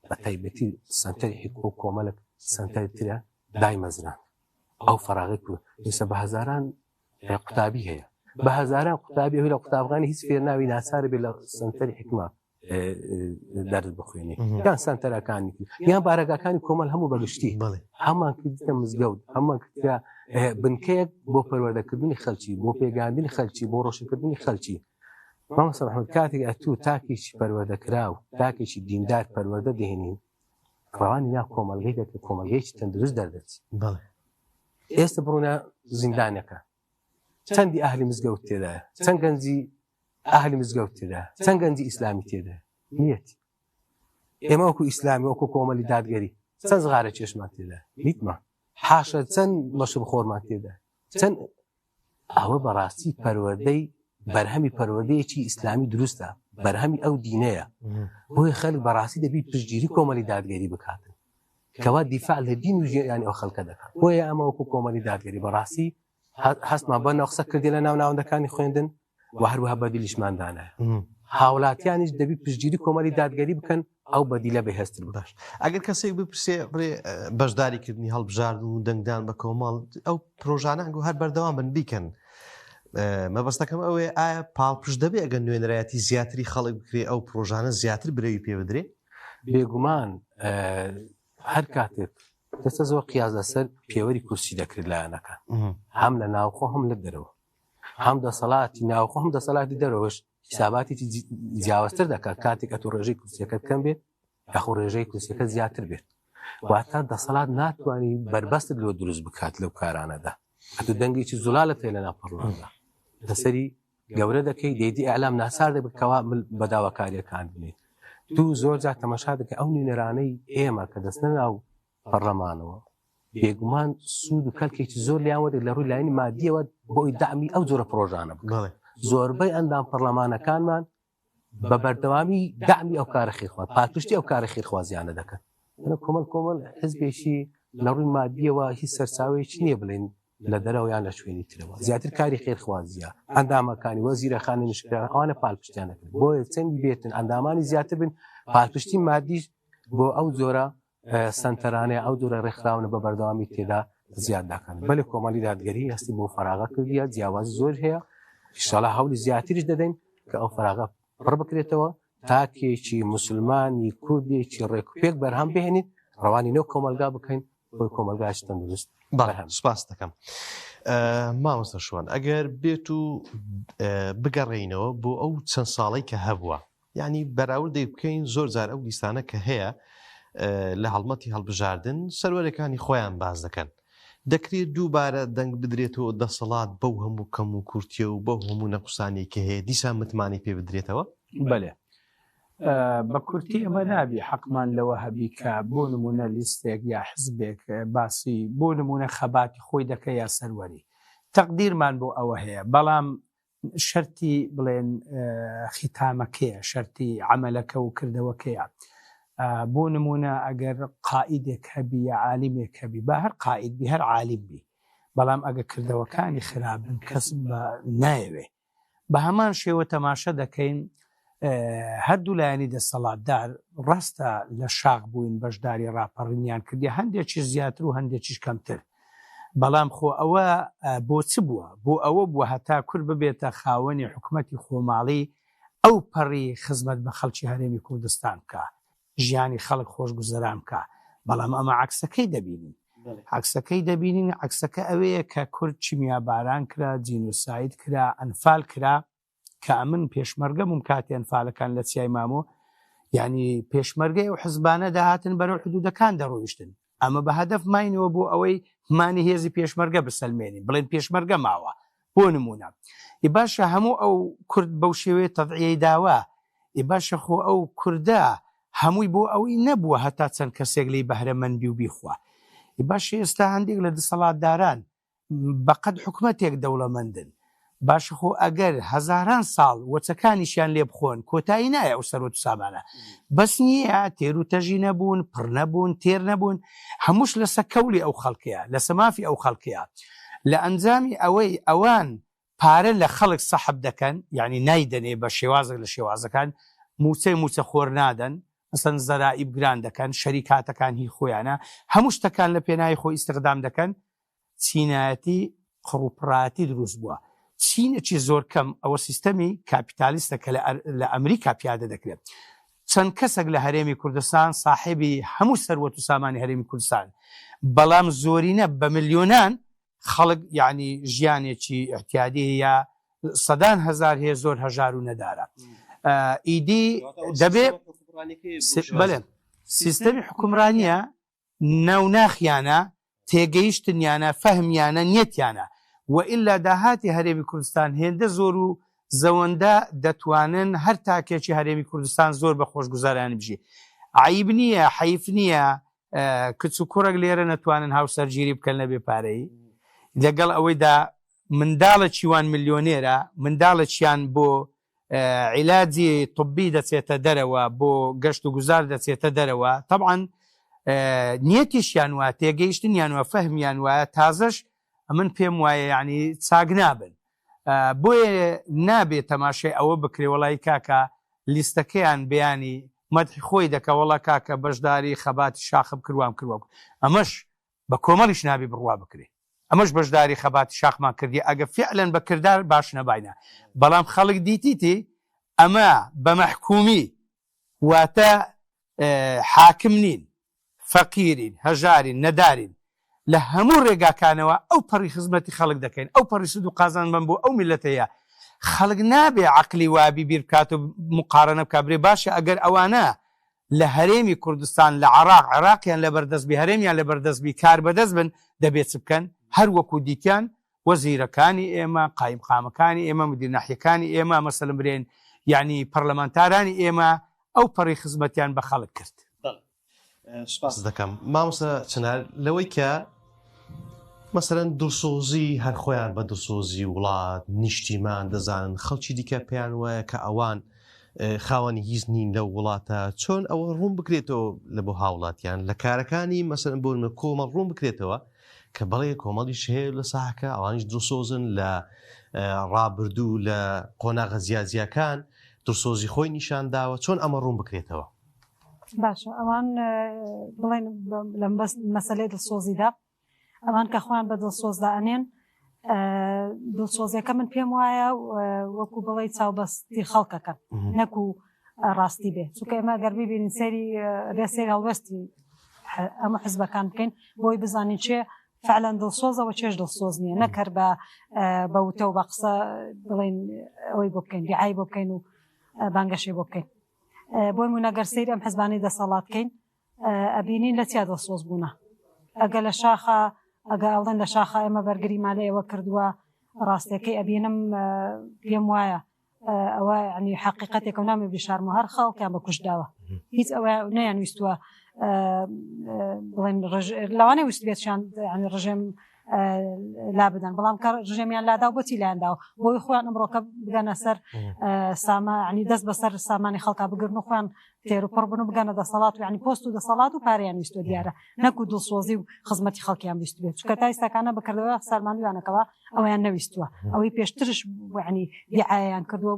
بە تایبەتی سەنتەری حیکۆ کۆمەڵک سەنتەری ترە دایمەزران ئەو فەراغی کرد ئێستا بە هەزاران قوتابی هەیە بە هەزاران قوتابی هەیە لە قوتابخانە هیچ فێر ناوی ناسارە بێ لە سەنتەری حکما دەرس بخوێنی یان سنتەرەکانی یان بارەگاکانی کۆمەڵ هەموو بەگشتی هەمان کردتە مزگەوت هەمان کردە بنکەیەک بۆ پەروەردەکردنی خەڵکی بۆ پێگاندنی خەڵکی بۆ ڕۆشنکردنی خەڵکی مامۆستا محەممەد کاتێک ئەتوو تاکێکی پەروەردەکرا و تاکێکی دیندار پەروەردە دێنین ڕەوانی نا کۆمەلگەی دەکە کۆمەلگەیەکی تەندروست دەردەچێت ئێستا بڕۆنە زیندانەکە چەندی ئاهلی مزگەوت تێدایە چەند گەنجی ئاهلی مزگەوت تێدا چەند گەنجی ئیسلامی تێدا نیەتی ئێمە وەکو ئیسلامی وەکو کۆمەڵی دادگەری چەند زغارە چێشمان تێدا نیتمە حاشە چەند مەشب خۆرمان تێدا چەند ئەوە بەڕاستی پەروەردەی بەرهەمی پەروەردەیەکی ئیسلامی دروستە بەرهەمی ئەو دینەیە بۆی خەڵک بەڕاستی دەبی پشتگیری کۆمەڵی دادگەری بکاتن کەوا دیفاع لە دین و ژیانی ئەو خەڵکە دەکات بۆیە ئەمە وەکو کۆمەڵی دادگەری بەڕاستی هەستمان بە نەخسە کردی لە ناو ناوەندەکانی خوێندن و هەروەها بەدیلیشماندانە هاوڵاتیانیش دەبی پشتگیری کۆمەڵی دادگەری بکەن ئەو بەدیلە بەهێزتر باش ئەگەر کەسێک بپرسێ بەشداریکردنی هەڵبژاردن و دەنگدان بە کۆمەڵ ئەو پرۆژانە و هەر بەردەوام بن بیکەن مەبەستەکەم ئەوەیە ئایا پاڵپشت دەبێ ئەگەر نوێنەرایەتی زیاتری خەڵک بکرێ ئەو پرۆژانە زیاتر برەوی پێ بدرێ بێگومان هەر کاتێک دەستە زۆر قیاز لەسەر پێوەری کورسی دەکرێت لایەنەکە هەم لە ناوخۆ هەم لە دەرەوە هەم دەسەڵاتی ناوخۆ هەم دەسەڵاتی دەرەوەش حساباتێکی جیاوازتر دەکات کاتێک کە تۆ ڕێژەی کورسیەکەت کەم بێت یاخۆ ڕێژەی کورسیەکە زیاتر بێت واتە دەسەڵات ناتوانانی بربەستت لۆ دروست بکات لەو کارانەدا ئەتو دەنگێکی زوڵالت هەیە لە ناو پەرلەماندا لەسەری گەورە دەکەی دەیدی ئەعلام ناسار دەبکەوە بەداواکاریەکان بنێت دوو زۆر جار تەماشا دەکە ئەو نوێنەرانەی ئێمە کە دەستنە ناو پەرلەمانەوە بێگومان سوود و کەلکێکی زۆر لیان وەدەک لە ڕووی لایەنی مادیەوە بۆی دامی ئەو جۆرە پرۆژانە بکڵێ زۆربەی ئەندام پەرلەمانەکانمان بە بەردەوامی دامی ئەو کارە خێرخواز پاڵپشتی ئەو کارە خێرخوازیانە دەکەن کۆمەڵ حزبێکی لە ڕووی مادیەوە هیچ سەرچاوەیەکی نییە بڵێن لە دەرەوەیان لە شوێنی ترەوە زیاتر کاری خێرخوازیە ئەندامەکانی وەزیرەخانی نیشتە ئەوانە پاڵپشتیان دەکەن بۆیە چەندی بێتن ئەندامانی زیاتر بن پاڵپشتی مادیش بۆ ئەو زۆرە سنتەرانەیە ئەو دوورە ڕێکخراونە بە بەردەوامی تێدا زیاد دەکەن بەڵێ کۆمەڵی دادگەری هەستی بۆ فەراغە کردیە جیاوازی زۆر هەیە ئینشاڵڵا هەوڵی زیاتریش دەدەین کە ئەو فەراغە پڕ بکرێتەوە تاکێکی موسڵمانی کوردێکی ڕێکوپێک بەرهەم بهێنین ڕەوانی نەو کۆمەلگا بکەین بۆی کۆمەلگایش تەندروست سپاس دەکەم مامۆستا شوان ئەگەر بێت و بگەڕێینەوە بۆ ئەو چەند ساڵی کە هەبووە یعنی بەراوردەی بکەین زۆر جار ئەو لیستانە کە هەیە لە هەڵمەتی هەڵبژاردن سەروەرەکانی خۆیان باز دەکەن دەکرێت دووبارە دەنگ بدرێتەوە دەسەڵات بەو هەموو کەم و کورتیە و بەو هەموو نەقوسانی کە هەیە دیسان متمانی پێ بدرێتەوە بەێ بە کورتی ئەمە نابی حەقمان لەوە هەبی کە بۆ نمونە لیستێک یا حزبێک باسی بۆ نمونە خەباتی خۆی دەکە یا سەروەری تەقدیرمان بۆ ئەوە هەیە بەڵام شەرتی بڵێن خیتامەکەیە شەرتی عملەکە و کردەوەکەیە بۆ نمونە ئەگەر قائیدێک هەبی یا عالیمێک هەبی بە هەر قائید بی هەر عالیم بی بەڵام ئەگە کردەوەکانی خراپن کەس نایەوێ بە هەمان شێوە تەماشە دەکەین هەردوو لایەنی دەسەڵاتدار ڕاستە لە شاق بووین بەشداری ڕاپەڕینیان کردی هەندێکی زیاتر و هەندێکیش کەمتر بەڵام خۆ ئەوە بۆ چ بووە بۆ ئەوە بووە هەتا کورد ببێتە خاوەنی حکومەتی خۆماڵی ئەو پەڕی خزمەت بە خەڵکی هەرێمی کوردستان بکە ژیانی خەڵک خۆشگوزەران بکە بەڵام ئەمە عکسەکەی دەبینین عکسەکەی دەبینین عکسەکە ئەوەیە کە کورد چیمیاباران کرا جینۆساید کرا ئەنفال کرا کە ئەمن پێشمەرگە بووم کاتی ئەنفالەکان لە چیای مامۆ یعنی پێشمەرگەی و حزبانە داهاتن بەرەو حدودەکان دەڕۆیشتن ئەمە بە هەدەف ماینەوە بۆ ئەوەی مانی هێزی پێشمەرگە بسەلمێنین بڵێن پێشمەرگە ماوە بۆ نمونە ئی باشە هەموو ئەو کورد بەو شێوەیە تەضعیەی داوە ئی باشە خۆ ئەو کوردە هەمووی بۆ ئەوەی نەبووە هەتا چەند کەسێک لی بەهرەمەندی و بیخوا ئی باش ئێستا هەندێک لە دەسەڵاتداران بەقەد حکومەتێک دەوڵەمەندن باش خۆ ئەگەر هەزاران ساڵ وەچەکانیشیان لێ بخۆن کۆتایی نایە ئەو سەرۆت و سامانە بەس نییە تێر و تەژی نەبوون پڕ نەبوون تێر نەبوون هەمووش لە سەکەولی ئەو خەڵکەیە لە سەمافی ئەو خەڵکەیە لە ئەنجامی ئەوەی ئەوان پارە لە خەڵک سەحب دەکەن یعنی نایدەنێ بە شێوازێک لە شێوازەکان موچە خۆر نادەن مەسەن زەرائیب گران دەکەن شەریکاتەکان هی خۆیانە هەموو شتەکان لە پێناوی خۆی ئیستیغدام دەکەن چینایەتی قڕوپڕاتی دروست بووە چینێکی زۆر کەم ئەوە سیستەمی کاپیتالیستە کە لە ئەمریکا پیادە دەکرێت چەند کەسێک لە هەرێمی کوردستان صاحبی هەموو سەروەت و سامانی هەرێمی کوردستان بەڵام زۆرینە بە ملیۆنان خەڵک یعنی ژیانێکی احتیادی یا سەدان هەزار هەیە زۆر هەژار و نەدارە ئیدی دەبێت بەڵێ سیستەمی حکومڕانیە ناوناخیانە تێگەیشتنیانە فەهمیانە نیەتیانە وئیلا داهاتی هەرێمی کوردستان هێندە زۆر و زەوەندە دەتوانن هەر تاکێکی هەرێمی کوردستان زۆر بە خۆشگوزارانی بژی عیب نییە حەیف نییە کچ و کوڕێک لێرە نەتوانن هاوسەرگیری بکەن لەبێ پارەی لەگەڵ ئەوەیدا منداڵە چیوان ملیۆنێرە منداڵە چیان بۆ عیلاجی طبی دەچێتە دەرەوە بۆ گەشت و گوزار دەچێتە دەرەوە طبعاً نیەتیشیان وە تێگەیشتنیان وە فەهمیان وایە تازەش من پێم وایە یعنی چاک نابن بۆیە نابێت تەماشای ئەوە بکرێ وڵی کاکە لیستەکەیان بەیانی مەدحی خۆی دەکە وڵا کاکە بەشداری خەباتی شاخم کردوام کردوە ئەمەش بە کۆمەڵیش نابی بڕوا بکرێ ئەمەش بەشداری خەباتی شاخمان کردی ئەگە فعلەن بە کردار باش نەباینە بەڵام خەڵک دیتیتی ئەمە بە مەحکومی واتە حاکم نین فەقیرین هەژارین نەدارین لە هەموو ڕێگاکانەوە ئەو پەڕی خزمەتی خەڵک دەکەین ئەو پەڕی سود و قازان بم بۆ ئەو میلەتەیە خەڵک نابێ عەقلی وابی بیر بکات و مقارنە بکە برێ باشە ئەگەر ئەوانە لە هەرێمی کوردستان لە عراقیان لە بەردەستبی هەرێمیان لە بەردەستبی کار بەدەست بن دەبێت چ بکەن هەر وەکو دیکان وەزیرەکانی ئێمە قایمقامەکانی ئێمە مدیرناحیەکانی ئێمە مەسەلەن برێن یعنی پەرلەمانتارانی ئێمە ئەو پەڕی خزمەتیان بە خەڵک کرد سپاس دەکەم مامۆستا چنار لەوەی کە مەسەرەن دڵسۆزی هەر خۆیان بە دڵسۆزی وڵات نیشتیمان دەزانن خەڵکی دیکە پێیان وایە کە ئەوان خاوەنی هیچ نین لەو وڵاتە چۆن ئەوە ڕوون بکرێتەوە لە بۆ هاوڵاتیان لە کارەکانی مەسەرەن بۆ کۆمەڵ ڕوون بکرێتەوە کە بەڵێ کۆمەڵیش هەیە لە ساحەکە ئەوانیش دڵسۆزن لە ڕابردوو لە قۆناغە زیازیەکان دڵسۆزی خۆی نیشان داوە چۆن ئەمە ڕوون بکرێتەوە باشە ئەوان بڵێن لە مەسەلەی دڵسۆزیدا ئەوان کە خۆیان بە دڵسۆزدا ئەنێن دڵسۆزیەکە من پێم وایە وەکو بڵێ چاوبەستی خەڵکەکەن نەکو ڕاستی بێ چونکە ئێمە گەر ببینین سەیری ڕێسەیری هەڵوەستی ئەمە حزبەکان بکەین بۆی بزانین چێ فعلەن دڵسۆزەوە چێش دڵسۆز نییە نەکەر بە وتە و بە قسە بڵێن ئەوەی بۆ بکەین دیعای بۆ بکەین و بانگەشەی بۆ بکەین بۆی مونەگەر سەیری ئەم حزبانەی دەسەڵات بکەین ئەبینین لە چیا دڵسۆز بوونە ئەگە لە شاخە ئەگە ئەڵێن لە شاخە ئێمە بەرگری مالەیەوە کردووە ڕاستیەکەی ئەبینم پێم وایە ئەوە ینی حقیقەتێک و نامی بشارم و هەر خەڵکیان بە کوشداوە هیچ ئەوە نەیان ویستووە بڵێن لەوانەیە ویست بێتشان ڕژێم لا بدەن بەڵام کار ڕژێمیان لادا و بۆچی لایەنداوە بۆی خۆیان ئەمڕۆکە بگەنە سەر ینی دەست بەسەر سامانی خەڵکا بگرن و خۆیان تێر و پڕ بن و بگەنە دەسەڵات و ینی پۆست و دەسەڵات و پارەیان ویستوە دیارە نەکو دڵسۆزی و خزمەتی خەڵکیان ویست بێت چونکە تا ئێستاکانە بەکردەوە سەرمانویانەکەەوە ئەویان نەویستووە ئەوەی پێشترش ینی دیعایان کردووە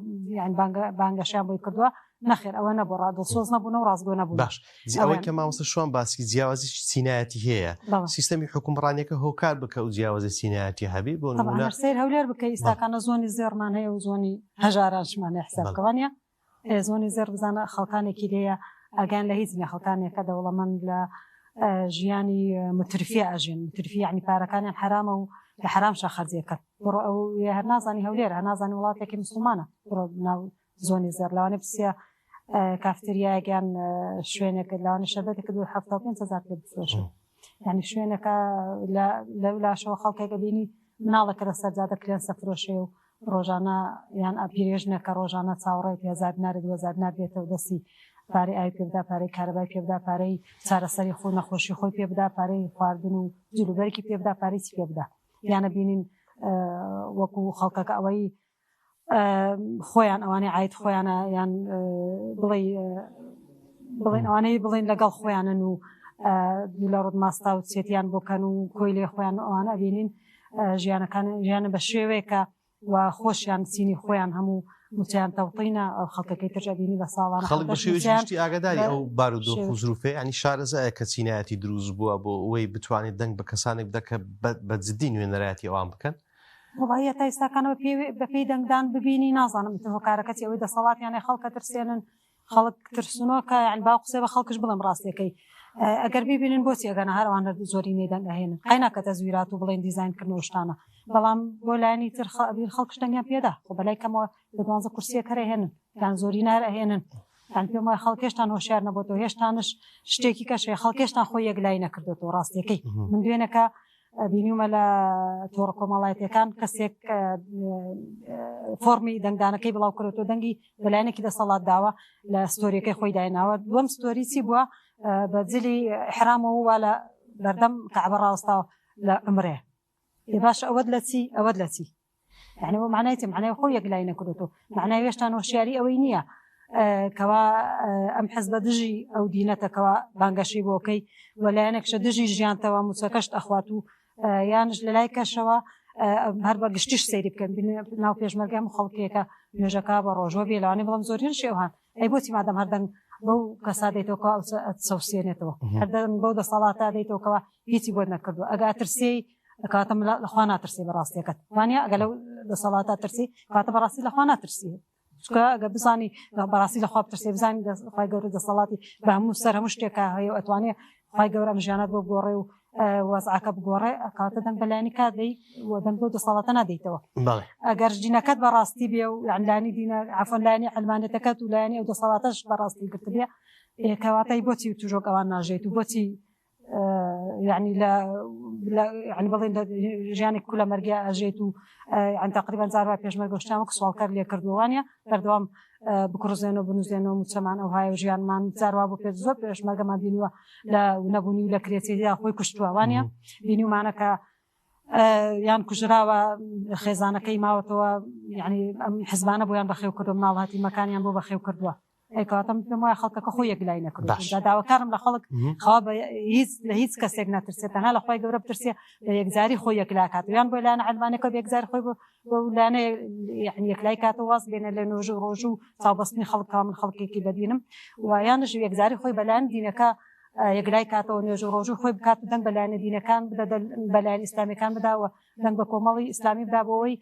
بانگەشیان بۆی کردووە نەخێر ئەوە نەبوو ڕادڵسۆز نەبوون و ڕاستگۆ نەبوو باش ئەوەی کە مامۆستا شوان باسی جیاوازی سینایەتی هەیە سیستەمی حکومڕانیەکە هۆکار بکە و جیاوازی سینایەتی هەبی بۆ نمونە سیر هەولێر بکە ئێستاکانە زۆنی زێڕمان هەیە و زۆنی هەژارانشمان حسابکەوانە زۆنی زێر بزانە خەڵکانێکی لەیە ئەگەن لە هیچ نیە خەڵکانێکە دەوڵەمەند لە ژیانی مترفی ئاژین مترفی عنی پارەکانیان حرامە و لە حرام شەخەرجێکە بڕۆ ئەو هەر نازانی هەولێر هەر نازانی وڵاتێکی مسلمانە بڕۆ ناو زۆنی زێر لەوانێ پرسیە کافتریایەکیان شوێنێکە لەوانە شەربەتێکە 75,000 پێ بفرۆشن یعنی شوێنەکە لەولاشەوە خەڵکێکە بینی مناڵەکە لە سەرجادە کلێن سەفرۆشێ و ڕۆژانە یان ئەپیرێژنێکە ڕۆژانە چاوەڕێ 1000 نارێت 2000 نابێتەوە دەستی پارەی ئاوی پێبدا پارەی کارەبای پێبدا پارەی چارەسەری خۆ نەخۆشی خۆی پێبدا پارەی خواردن و جلوبەرێکی پێبدا پارەی چی پێبدا یانە بینین وەکو خەڵکەکە ئەوەی خۆیان ئەوانەی عیت خۆیانە یان بڵێن ئەوانەی بڵێن لەگەڵ خۆیانن و لە ڕۆژ ماستا و چێتیان بۆکەن و کۆی لێ خۆیان ئەوانە بینین ژیانە بە شێوەیەکە و خۆشیان سینی خۆیان هەموو موچیان تەوتینە ئەو خەڵکەکەی ترجەبینی بە ساڵانە خەڵک بە شێوەیەکی ئاگاداری ئەو بارودۆخ و زروفێ ینی شارەزایە کە چینایەتی دروست بووە بۆ ئەوەی بتوانێت دەنگ بە کەسانێک بدە کە بە جددی نوێنەرایەتی ئەوان بکەن وڵایە تا ئێستاکانەوە بەپێی دەنگدان ببینی نازانم هۆکارەکەتی ئەوەی دەسەڵاتیانە خەڵکە ترسێنن خەڵک ترسنەوە کە یان با قسێ بە خەڵکش بڵێم ڕاستیەکەی ئەگەر ببینن بۆچی ئەگەنە هەروانە زۆری نێدەنگەهێنن قەیناکەتە زویرات و بڵێن دیزاینکردنەوە شتانە بەڵام بۆ لایانی تر خەڵکش دەنگیان پێدا خۆ بەلای کەمەوە بە 12 کورسیە کەرەهێنن یان زۆری نارەهێنن یان پێم وایە خەڵکێشتان هۆشیار نەبووەوە هێشتانش شتێکی کەشەیە خەڵکێشتان خۆی یەکلای نەکردێتەوە ڕاستیەکەی من دوێنەکە بینیومە لە تۆڕە کۆمەڵایەتەکان کەسێک فۆرمی دەنگدانەکەی بڵاو کردێتەوە دەنگی بەلایەنێکی دەسەڵات داوە لە ستۆریەکەی خۆی دایناوە دووەم ستۆری چی بووە بە جلی حرامەوە وا لە بەردەم کەعبە ڕاوەستاوە لە عومرێ باش ئەوەت لە چی ئەوەت لە چی یعنی بۆ معنای معنای خۆی یەکلای نەکردێتەوە معنای هێشتا هۆشیاری ئەوەی نییە کەوا ئەم حەزبە دژی ئەو دینەتەکەەوە بانگەشی بۆکەی وەلایەنێکشە دژی ژیانتەوە موچەکەشت ئەخوات و یانش لە لای کەشەوە هەر بە گشتیش سەیری بکەن ناو پێشمەرگەم و خەڵکێکە نوێژەکە بە ڕۆژۆ بێ لەوانێ بڵم زۆرین شێوهان ئەی بۆچی مادەم هەردەنگ بەو کەسا دەیتەوە سەوسێنێتەوە هەردەنگ بەو دەسەڵاتە دەیتەوەکەوە هیچی بۆ نەکردووە ئەگە ترسەی کاتم لەخوا ناترسی بەڕاستیەکەت وانە ئەگە لەو دەسەڵاتە ترسی کاتە بەڕاستی لەخوا ناترسی ئەگە بزانی بەڕاستی لەخوا بترسێ بزانانی خی گەورە دەسەڵاتی بە هەموو سەر هەموو شتێکە هەیە ئەتوانێت خی گەورە ژیانەت بۆ گۆڕێ و وەزعەکە بگۆڕێ کاتە دەنگ بەلایانی کات دەی دەنگ بۆ دەسەڵاتە نادەیتەوە ئەگەر دینەکەت بەڕاستی بێ و لانی دینە عفۆن لایانی علمانێتەکەت و لایانی ئەو دەسەڵاتەش بەڕاستی گرت بێ کەواتای بۆچی توژۆک ئەوان ناژێت و بۆچی يعني يعني بڵێن ژیانی کولە مەرگیا ئەژێت و عن تقریبا زار پێشمەرگە شتامە سوالکار لێ کردووانە بەردەوام بکڕزێن و بنووسێنەوە موچەمان ئەو هاە ژیانمان زاروا بۆ پێ زۆر پێشمەرگەمان بینیوە لە نەبوونی و لە کرێتیدا خۆی کوشتووانە بینیمانەکە یان کوژراوە خێزانەکەی ماوەتەوە یعنی ئەم حزبانە بۆیان بەخێو کردو مناڵاتی مەکانیان بۆ بەخێو کردووە ئەیکاتم پێم وایە خەڵکەکە خۆی یەکلای نەکردو داواکارم لە خەڵک خوا لە هیچ کەسێک ناترسێت تەنها لە خۆی گەورە بترسێ بە یەکجاری خۆی یەکلا کات یان بۆ لایەنە عەلمانەکە بە یەکجاری خۆی بۆ لایەنە یعنی یەکلای کاتەوە واز بێنە لە نوێژ و ڕۆژ و چاوبەستنی خەڵکا من خەڵکێکی بەدینم و یانش یەکجاری خۆی بەلایەن دینەکە یەکلای کاتەوە نوێژ و ڕۆژ و خۆی بکات و دەنگ بەلایەنە دینەکان بدە بەلایەن ئیسلامیەکان بداوە دەنگ بە کۆمەڵی ئیسلامی بدا بۆەوەی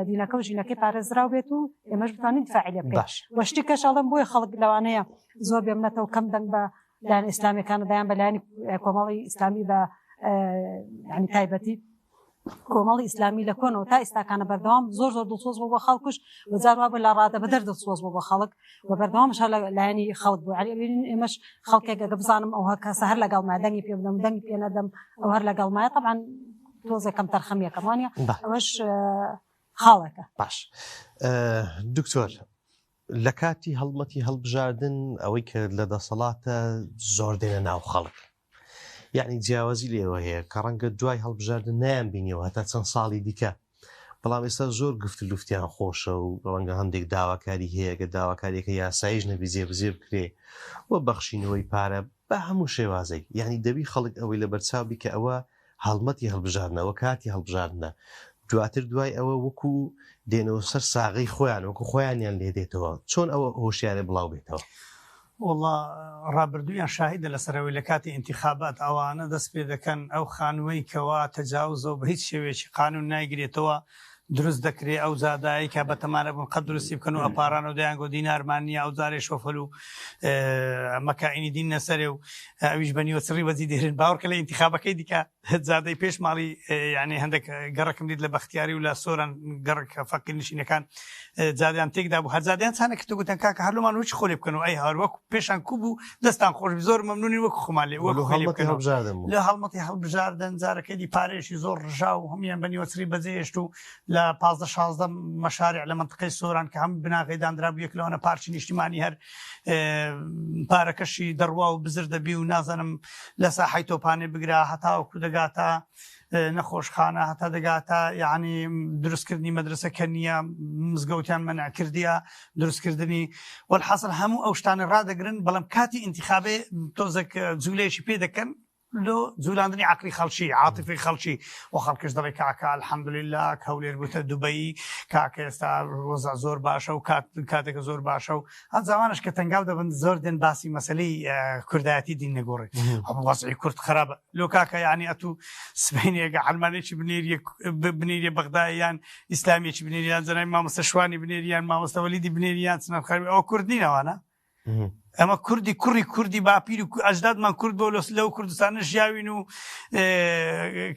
دینەکە و ژینەکەی پارێزراو بێت و ئێمەش بتوانین دفاعی لێ بکەین وەشتی کەشەڵم بۆی خەڵک لەوانەیە زۆر بێمنەتەوە کەم دەنگ بە لایەن ئیسلامیەکان دایان بەلایەنی کۆمەڵی ئیسلامی بە یعنی تایبەتی کۆمەڵی ئیسلامی لە کۆنەوە تا ئێستاکانە بەردەوام زۆر دڵسۆز بۆ بە خەڵکوش وەجاروا بە لە ڕادە بەدەر دڵسۆز بۆ بە خەڵک و بەردەوامش هەر لە لایەنی خەڵک بوو ئێمەش خەڵکێک ئەگە بزانم ئەو کەسە هەر لەگەڵمای دەنگی پێ بدەم دەنگی پێ نەدەم ئەو هەر لەگەڵمایە طبعاً تۆزێکم تەرخەمیەکەم وانە ئەوەش خاڵێکە باش دکتۆر لە کاتی هەڵمەتی هەڵبژاردن ئەوەی کە لە دەسەڵاتە زۆر دێنە ناو خەڵک یعنی جیاوازی لێوە هەیە کە ڕەنگە دوای هەڵبژاردن نیان بینیەوە هەتا چەند ساڵی دیکە بەڵام ئێستا زۆر گفت لوفتیان خۆشە و ڕەنگە هەندێک داواکاری هەیە گە داواکاریەکە یاساییش نەبی جێبجێ بکرێ وە بەخشینەوەی پارە بە هەموو شێوازەی یعنی دەبی خەڵک ئەوەی لە بەرچاوبی کە ئەوە هەڵمەتی هەڵبژاردنەوە کاتی هەڵبژاردنە دواتر دوای ئەوە وەکو دێنەوە سەر ساغی خۆیان وەکو خۆیانیان لێ دێتەوە چۆن ئەوە هۆشیارە بڵاو بێتەوە والله ڕابردوویان شاهیدە لەسەرەوەی لە کاتی انتخابات ئەوانە دەست پێ دەکەن ئەو خانووەی کەوا تەجاوزەوە بە هیچ شێوێکی قانون نایگرێتەوە دروست دەکرێت ئەو زادایی کە بەتەمانە بوون قەت درستی بکەن و ئەپاران و دەیانگۆ دینارماننیە ئەو زارێ شۆفەل و مەکائینی دین نەسەرێ و ئەویش بەنیوە سڕی وەزی دێرن باوەڕکە لە انتخابەکەی دیکە زادەی پێش ماڵی یعنی هەندێک گەڕەکەم دیت لە بەختیاری و لە سۆران گەڕک فەقیر نشینەکان زادیان تێکدا بوو هەرزادیان چانە کە گوتن کاکە هەرلومان وچ خۆلی بکەن و ئەی هەروەک پێشان کوب و دەستان خۆش زۆر مەمنونی وەکو خۆمان لێ لە هەڵمەتی هەڵبژاردن جارەکەی دی پارێشی زۆر ڕژا و هەمیان بەنیوە سری بەجێشت و لە 15-16 مەشارع لە منطقەی سۆران کە هەم بناغێدانرا بوو یەکلەوەنە پارچی نیشتیمانی هەر پارەکەشی دەڕوا و بزر دەبی و نازانم لە ساحەی تۆپانێ بگرا هەتاوەکو دەگاتە نەخۆشخانە هەتا دەگاتە یعنی دروستکردنی مەدرسەکە نییە مزگەوتیان مەنعکردیە دروستکردنی وەلحەسڵ هەموو ئەو شتانە ڕدەگرن بەڵام کاتی انتخابێ تۆزێک جوولەیەشی پێ دەکەن لۆ جولاندنی عقلی خەڵکی عاتفی خەڵکی و خەڵکش دەڵێ کاکە الحەمدولله هەولێر بووتە دوبەی کاکە ئێستا ڕۆزە زۆر باشە و کاتێکە زۆر باشە و ئەم زمانش کە تەنگاو دەبن زۆر دێن باسی مەسلەی کوردایەتی دین نەگۆڕێ وەزعی کورد خراپە لۆ کاکە یعنی ئەتوو سبینێگە عەلمانێکی بنێریە بەغداییان ئیسلامیەکی بنێریان زەنای مامۆستا شوانی بنێریان مامۆستا وەلیدی بنێریان چنە خەرمی ئەو کورد نینەوانە ئەمە کوردی کوردی باپیر و ئەجدادمان کورد بۆ لەو کوردستانە ژیاوین و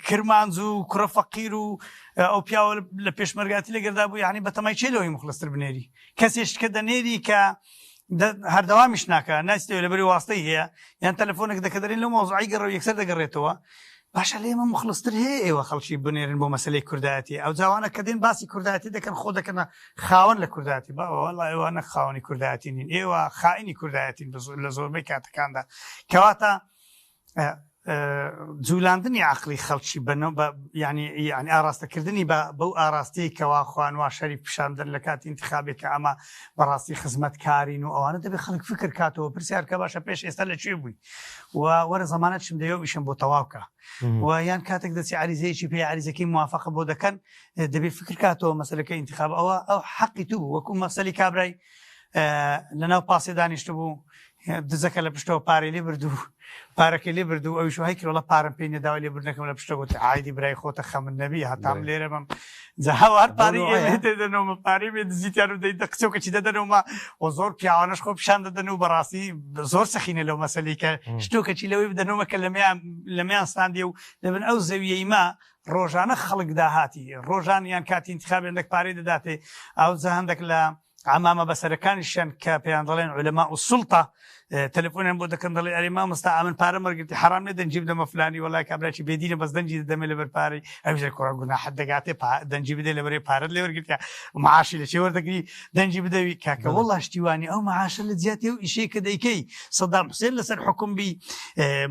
کرمانز و کوڕە فەقیر و ئەو پیاوە لە پێشمەرگاتی لەگەردا بوو یعنی بەتەمای چێلەوەی مخلصتر بنێری کەسێش کە دەنێری کە هەردەوامیش ناکە ناستەوە لەبەری واستەی هەیە یان تەلەفۆنێک دەکەدەرێن لەو مۆزوعی گەڕەوە یەکسەر دەگەڕێتەوە باشە لێمە مخلصتر هەیە ئێوە خەڵکی بنێرن بۆ مەسلەی کوردایەتی ئەو جوانە کە دێن باسی کوردایەتی دەکەن خۆ دەکەنە خاوەن لە کوردایەتی وەڵڵا ئێوانە خاوەنی کوردایەتی نین ئێوە خائینی کوردایەتین لە زۆربەی کاتەکاندا کەواتە جولاندنی عقلی خەڵکی ینی ئاراستەکردنی بەو ئاراستەی کەوا خوانوا شەریف پیشاندن لە کاتی انتخابێک کە ئەمە بەڕاستی خزمەتکارین و ئەوانە دەبێت خەڵک فکر کاتەوە پرسیار کە باشە پێش ئێستا لەکوێ بووی و وەرە زەمانەت چم دەیە ئیشم بۆ تەواوکە و یان کاتێک دەچی عریزەیەکی پێ عریزەکەی موافقە بۆ دەکەن دەبێت فکر کاتەوە مەسەلەکەی انتخاب ئەو حەقی تو بوو وەکو مەسەلی کابرای لەناو پاسێ دانیشت بوو دزەکە لە پشتەوە پارەی لێ بردوو پارەکەی لێ بردوو ئەویش وای کردوڵە پارەم پێی نەداوای لێ بردنەکەم لە پشتەوەتی عایدی برای خۆتە خەمن نەبی هەتام لێرە بم هەوار پارەی دەدەنەوە پارەی بێ دزیتیان و دەی قسەوکەچی دەدەنەوە و زۆر پیاوانەش خۆ پیشان دەدەن و بەڕاستی زۆر سەخینە لەو مەسەلەی کە شتۆکەچی لەوەی بدەنەوە کە لەمیان ساندێ و لەبن ئەو زەویەی ما ڕۆژانە خەڵک داهاتی ڕۆژان یان کاتی انتخاب هەندێک پارەی دەداتێ ئەو هەندێک لە عمامە بەسەرەکانیشیان کە پێیان دەڵێن عولەما و سوڵتە تەلەفۆنیان بۆ دەکەن دەڵێ ئەرێ مامۆستا ئامن پارە مەرگرتی حرام نێ دەنجی بدەمە فلانی وەڵای کابراکی بێدینە بەس دەنجی دەمێ لەبەر پارەی ئەویش کوڕە گوناحەت دەگاتێ دەنجی بدەی لەبەرێ پارەت لێ وەرگرتیا معاشی لە چێ وەردەگری دەنجی بدەوی کاکە وەڵڵا شتیوانی ئەو معاشە لە زیاتێ و ئیشەی کە دەیکەی سەدام حوسێن لەسەر حکم بی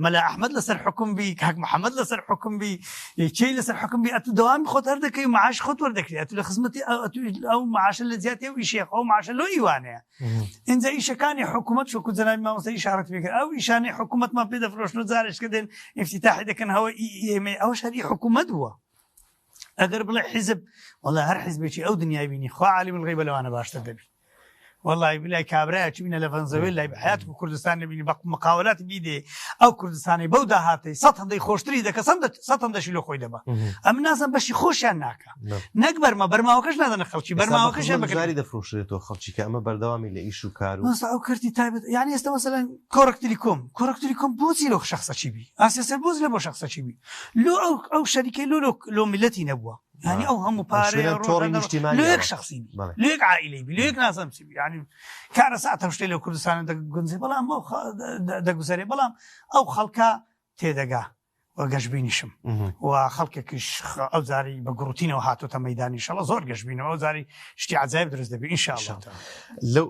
مەلا ئەحمەد لەسەر حکم بی کاک محەممەد لەسەر حکم بی چی لەسەر حکم بی ئەتو دەوامی خۆت هەر دەکەی و معاش خۆت وەردەکری ئەتو لە خزمەتی ئەو معاشە لە زیاتێ و ئیشێ ئەو معاشە لۆ ئیوانەیە اینجا ئیشەکانی حکوومەت شکو جەنابی مامۆستا ئیشارەت پێ ئەو ئیشانەی حکوومەتمان پێ دەفرۆشن و جارێک کە دێن افتتاحی دەکەن هەوە ئێمە ئەو شەری حکوومەت بووە ئەگەر بڵێ حیزب وەڵڵا هەر حیزبێکی ئەو دنیای بینی خوا عالم الغیب لەوانە باشتر دەبی والله بلای کابراایکی بینە لە ڤەنزوێلا لای حیات و کوردستان نبینی بە مقاولات بیدێ ئەو کوردستانی بەو داهاتەی سەد هەندەی خۆشتری دەکە سەد هەندەشی لە خۆی دەبا ئەم نازم بەشی خۆشیان ناکە نەک بەرماوەکەش نادەنە خەڵکی بەرماوەکەشیان بەکاری دەفرۆشرێتەوە خەڵکی کە ئەمە بەردەوامی لە ئیش و کار و ئەو کردی تایبەت یعنی ئێستا مەسەلەن کۆڕەکتری کۆم بۆچی لەو شەخسەچی بی ئاسیاسەر بۆز لە بۆ شەخسەچی بی لۆ ئەو شەریکەی لۆ میلەتی نەبووە يعني او هم ليك شخصي ليك عائلي ليك ناس امسي يعني كان ساعتها مشتي لو كردستان دغنزي بلا ما دغسري بلا او خلكا تيدغا وقشبينشم وخلككش او زاري بقروتين وهاتو تميدان ان شاء الله زور قشبين او زاري شتي عذاب درس دبي ان شاء الله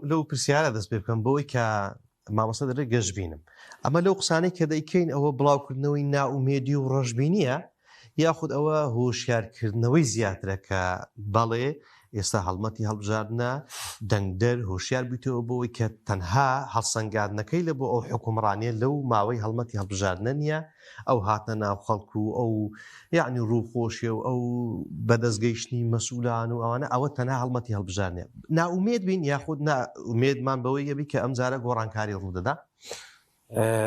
لو برسياله دەست پێ بکەم بۆی کە مامۆستا دەرێ گەشتبینم ئەمە لەو قسانەی کە دەیکەین ئەوە بڵاوکردنەوەی ناومێدی و ڕەشبینیە یاخود ئەوە هۆشیارکردنەوەی زیاترە کە بەڵێ ئێستا هەڵمەتی هەڵبژاردنە دەنگدەر هۆشیار بیتەوە بۆەوەی کە تەنها هەڵسەنگاردنەکەی لە بۆ ئەو حکومڕانیە لەو ماوەی هەڵمەتی هەڵبژاردنە نیە ئەو هاتنە ناو خەڵکو و ئەو یعنی ڕووخۆشیە و ئەو بەدەستگەیشتنی مەسوولان و ئەوانە ئەوە تەنها هەڵمەتی هەڵبژاردنە ناومێد بین یاخود ناومێدمان بەوەی یەبی کە ئەم جارە گۆڕانکاری ڕوودەدا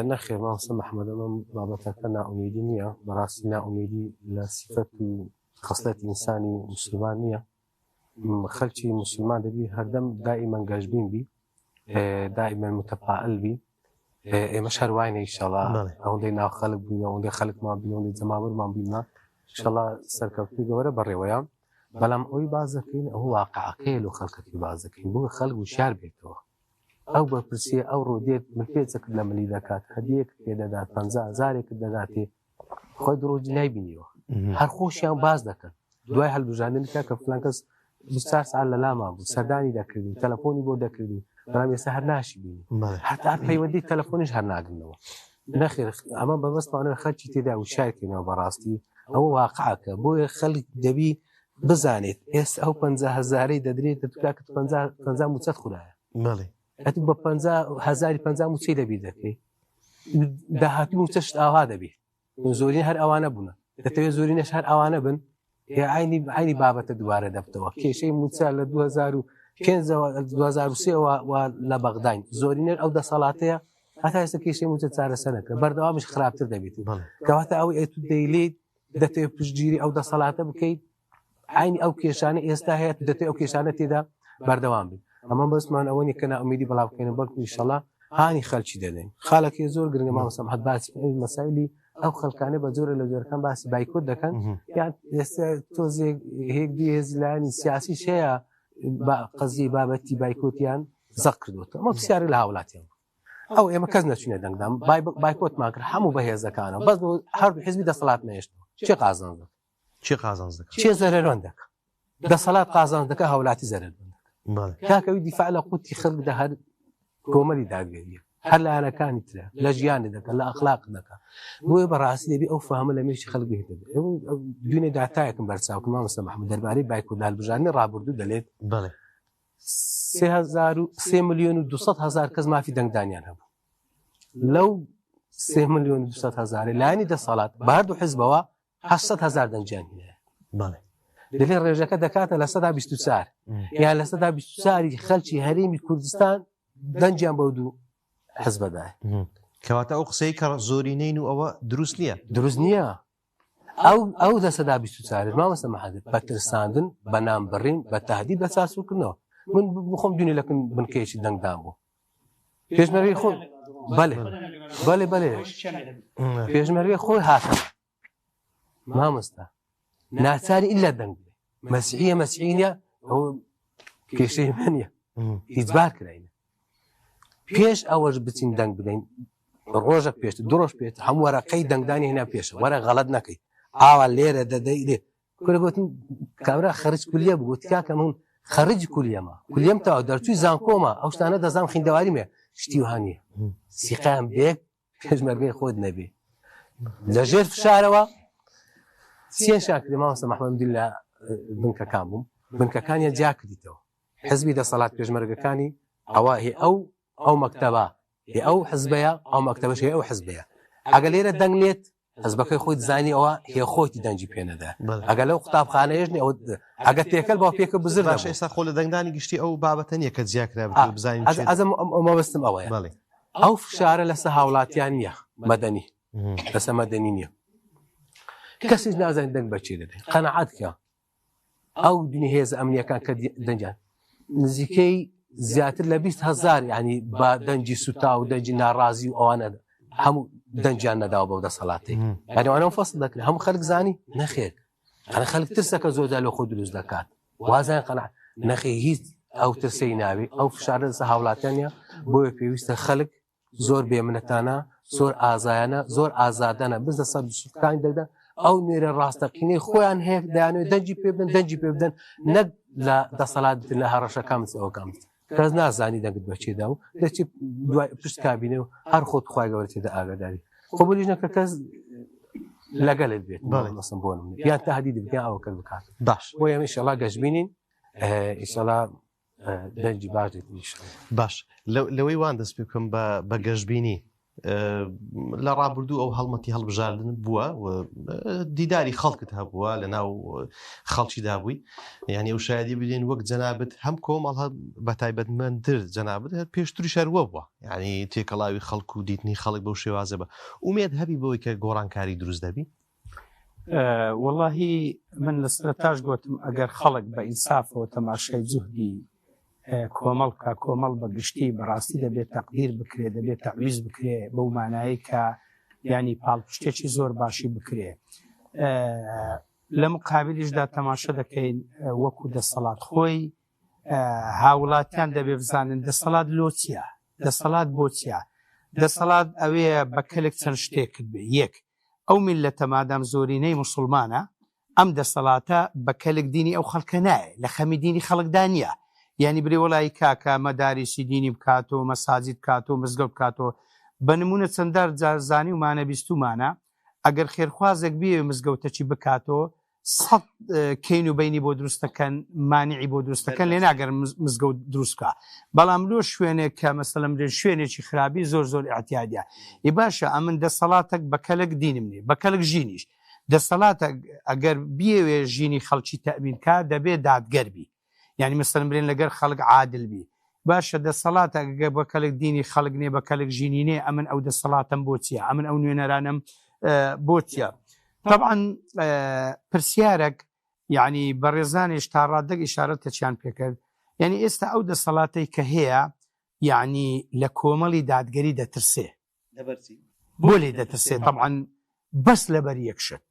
نەخێر مامۆستا محەممەد ئەمەم بابەتەکە ناومێدی نییە بەڕاستی ناومێدی لە سیفەت و خەسلەتی ئینسانی موسڵمان نییە خەڵکی موسڵمان دەبی هەردەم دائیمەن گەشتبین بی دائیمەن متەفائل بی ئێمەش هەروایە ئینشەڵڵا ئەوەندەی ناو خەڵک بووینە ئەوەندەی خەڵکمان بینە ئەوەندەی جەماوەرمان بینە ئینشەڵڵا سەرکەوتوی گەورە بەڕێوەیە بەڵام ئەوەی باز دەکەین ئەوە واقعەکەیە لەو خەڵکەکەی باز دەکەین بۆ خەڵک وشیار بێتەوە ئەو بەپرسیە ئەو ڕۆدێت من پێچەکرد لە ملی دەکات هەدیەک پێ دەدات 50,000 دەداتێ خۆی درۆژی نایبینیوە هەر خۆشیان باز دەکەن دوای هەڵبژاردننیکە کە فلان کەس 24 ساعت لە لامان بوو سەردانی دەکردین تەلەفۆنی بۆ دەکردین بەڵام ئێستا هەر ناشی بینی هەتا پەیوەندی تەلەفۆنیش هەر ناگرنەوە نەخێر ئەمە بەبەستمانە خەڵکی تێدا وشارکردنەوە بەڕاستی ئەوە واقعەکە بۆیە خەڵک دەبی بزانێت ئێستا ئەو 50,000 دەدرێت دەتکات 50 موچەت خوددایە ئەت بە 50,000 موچەی دەبی دەکەی داهاتی موچەشت ئاوا دەبێت زۆرین هەر ئەوانە بوونە دەتەوێت زۆرینەش هەر ئەوانە بن عینی بابەتە دووارە دەبتەوە کێشەی موچە لە 2003 لە بەغداین زۆرینەر ئەو دەسەڵاتەیە هەتا ئێستا کێشەی موچە چارەسەرەکە بەردەوامش خراپتر دەبێت کەواتە ئەوەی ئەت دەیلێت دەتەوێت پشتگیری ئەو دەسەڵاتە بکەیت عینی ئەو کێشانە ئێستا هەیە دەتەوێت ئەو کێشانە تێدا بەردەوام بێت ئەمە بەسمان ئەوەنی کە ناومێدی بەڵاو بکەین بەڵکو ئینشەڵڵا هانی خەلکی دەدەین خاڵێکی زۆر گرنگە مامۆستا محەممەد باسی مەسایلی ئەو خەڵکانە بە جۆرە لە جۆرەکان باسی بایکۆت دەکەن یان ئێستا تۆزێک هێک دی هێزلانی سیاسی شەیە قەزی بابەتی بایکۆتیان زەق کردوتە ئەمە پرسیارە لە هاوڵاتیان ئەو ئێمە کەس نەچوونە دەنگدام بایکۆتمان کرد هەموو بەهێزەکانەوە بەس هەردوو حیزبی دەسەڵات نەهێشتەوە چێ قازانج دەکە چی قازانج دەکات چێ زەرەرۆن دەکە دەسەڵات قازانج دەکە هاوڵاتی زەرەرۆن دەکە کاکەوی دیفاع لە قوتی خەڵکدا هەر کۆمەڵی داگەریە هەر لە ئاەکانی ترە لە ژیانی دەکە لە ئەخلاق دەکە بۆیە بەڕاستی دەبی ئەو فەهمە لە مێشی خەڵک بهێنێت دوێنێ داتایەکم بەرچاوکە مامۆستا محەممەد دەربارەی بایکۆت هەڵبژاردنی ڕابردوو دەڵێت بەڵێ 3,200,000 کەس مافی دەنگدانیان هەبوو لەو 3,200,000 لایانی دەسەڵات بەهردوو حیزبەوە 800,000 دەنگیان هەیە بەڵێ دەبێت ڕێژەکە دەکاتە لە 124 یان لە 124 خەلکی هەرێمی کوردستان دەنجیان بەو دوو حزبەدایە کەواتە ئەو قسەی کە زۆرینەین و ئەوە دروست نییە دروست نییە ئەو لە 124 مامۆستا محەممەد بە ترساندن بە نامبڕین بە تهدید بە چاسوکردنەوە من بخۆم دوێنێ لەکن بنکەیەکی دەنگدان بوو پێشمەرگەی خۆ بەڵێ پێشمەرگەی خۆی هاتە مامۆستا ناچاری ئیلا دەنگ بێ مەسیحیە ئەو کێشەی منە هیچبار کراینە پێش ئەوەش بچین دەنگ بدەین ڕۆژە پێش درۆژ پێێت هەموو وەرەقەی دەنگدانی هێنا پێشە وەرە غەڵەت نەکەی ئاوا لێرە دەدەی لێ کورگوتن کابرا خەرج کولیە بگوت کاکەم هەون خەرجی کولیەمە کولیم تاوە دەرچووی زانکۆمە ئەو شتانە دەزانم خیندەواریمێ شتی وهانیە سیقام بێک پێشمەرگەی خۆت نەبێ لەژێر فشارەوە سێ شاکری مامۆستا محەممەد لە بنکەکان بووم بنکەکانیان جا کردیتەوە حزبی دەسەڵات پێشمەرگەکانی ئەوە هێ ئەو مەکتەبە هێ ئەو حزبەیە ئەو مەکتەبەش هێ ئەو حزبەیە ئەگە لێرە دەنگ لێت حزبەکەی خۆی دزانی ئەوە هێ خۆتی دەنجی پێنەدا ئەگە لەو قوتابخانەیەژنی ئەو ئەگە تێکەل بۆ پێکە بزر باش ئێستا خۆ لە دەنگدانی گشتی ئەو بابەتە نیە کە جیاکرا بزانین ئەزم مەبەستم ئەوەیە ئەو فشارە لەسەر هاوڵاتیان نییە مەدەنی لەسەر مەدەنی نییە کەسیش نازانین دەنگ بەچێ دەدەین قەنەعەتکە ئەو دنیا هێزە ئەمنیەکان کە دەنجان نزیکەی زیاتر لە 20,000 ینی بە دەنجی سوتا و دەنجی ناڕازی و ئەوانە هەموو دەنجیان نەداوە بەو دەسەڵاتی یانیوانە فەسڵ دەکرێت هەموو خەڵک زانی نەخێر ئەنە خەڵک ترسەکە زۆردا لە خۆ دروست دەکات وازان قەنەعەت نەخێ هیچ ئەو ترسەی ناوێ ئەو فشارە لەسەر هاوڵاتیانە بۆیە پێویستە خەڵک زۆر بێمنەتانە زۆر ئازایانە زۆر ئازادانە بزە سەر سوکانی دەدا ئەو نوێرە ڕاستەقینەی خۆیان هەیە دەیانوێت دەنجی پێ بدەن دەنجی پێ بدەن نەک لە دەسەڵات لە هەڕەشەکان ئەوەکان کەس نازانی دەنگت بەچێدا و دەچی دوای پشت کابینێ و هەر خۆت خوای گەورە تێدا ئاگاداری خۆبولیش نەکە کەس لەگەلت بێت مەسم بۆ یان تهدید بکەن ئەوە کرد بکات باش بۆ ئێمە ئینشەڵا گەشتبینین ئینشەڵا دەنجی باش دێت باش لەوەی وان دەست پێ بکەم بە گەشتبینی لە ڕابردوو ئەو هەڵمەتی هەڵبژاردن بووە و دیداری خەڵکت هەبووە لە ناو خەڵکیدا بووی یعنی ئەو شایدی بدەین وەک جەنابەت هەم کۆمەڵ بە تایبەتمەندتر جەنابەت پێشتری شەروە بووە یعنی تێکەڵاوی خەڵک و دیتنی خەڵک بەو شێوازە بە ئومێد هەبی بەوەی کە گۆڕانکاری دروست دەبی واللهی من لە سەرەتاش گوتم ئەگەر خەڵک بە ئینسافەوە تەماشای جوهدی کۆمەڵ بکە کۆمەڵ بە گشتی بەڕاستی دەبێت تەقدیر بکرێ دەبێت تەعویز بکرێ بەو مانایی کە ینی پاڵپشتێکی زۆر باشی بکرێ لە مقابلیشدا تەماشە دەکەین وەکو دەسەڵات خۆی هاوڵاتیان دەبێ بزانن دەسەڵات لۆچیە دەسەڵات بۆچیە دەسەڵات ئەوەیە بە کەلێک چەند شتێکت بێ یەک ئەو میلەتە مادام زۆرینەی موسڵمانە ئەم دەسەڵاتە بە کەلێک دینی ئەو خەڵکە نایە لە خەمی دینی خەڵکدا نییە یعنی برێ وڵی کاکە مەدارسی دینی بکاتەوە مەساجد بکاتەوە مزگەوت بکاتەوە بە نمونە چەنددار جارزانی و مانە بیستمانە ئەگەر خێرخوازێک بێ مزگەوتەچی بکاتەوە سەد کەین و بینی بۆ دروستەکەن مانیعی بۆ دروستەکەن لێ ناگەر مزگەوت دروستکە بەڵام لۆ شوێنێک کە مەسەلەم درێن شوێنێکی خراپی زۆر زۆر ئاعتیادە ئی باشە ئەمن دەسەڵاتێک بە کەلک دینم نیە بە کەلک ژینیش دەسەڵاتە ئەگەر بیاوێ ژینی خەڵکی تەبینکە دەبێت دادگەربی یعنی مەسەلەن برێن لەگەر خەڵک عادل بی باشە دەسەڵاتە ئەگە بە کەلک دینی خەڵک نێ بە کەلک ژینی نێ ئەمن ئەو دەسەڵاتم بۆ چییە ئەمن ئەو نوێنەرانم بۆ چییە طبعا پرسیارێک یعنی بەڕێزانیش تا ڕادەک ئیشارەتەچیان پێکرد یعنی ئێستا ئەو دەسەڵاتەی کە هەیە یعنی لە کۆمەڵی دادگەری دەترسێ بۆ لێ دەترسێ طبعاً بەس لەبەر یەکشت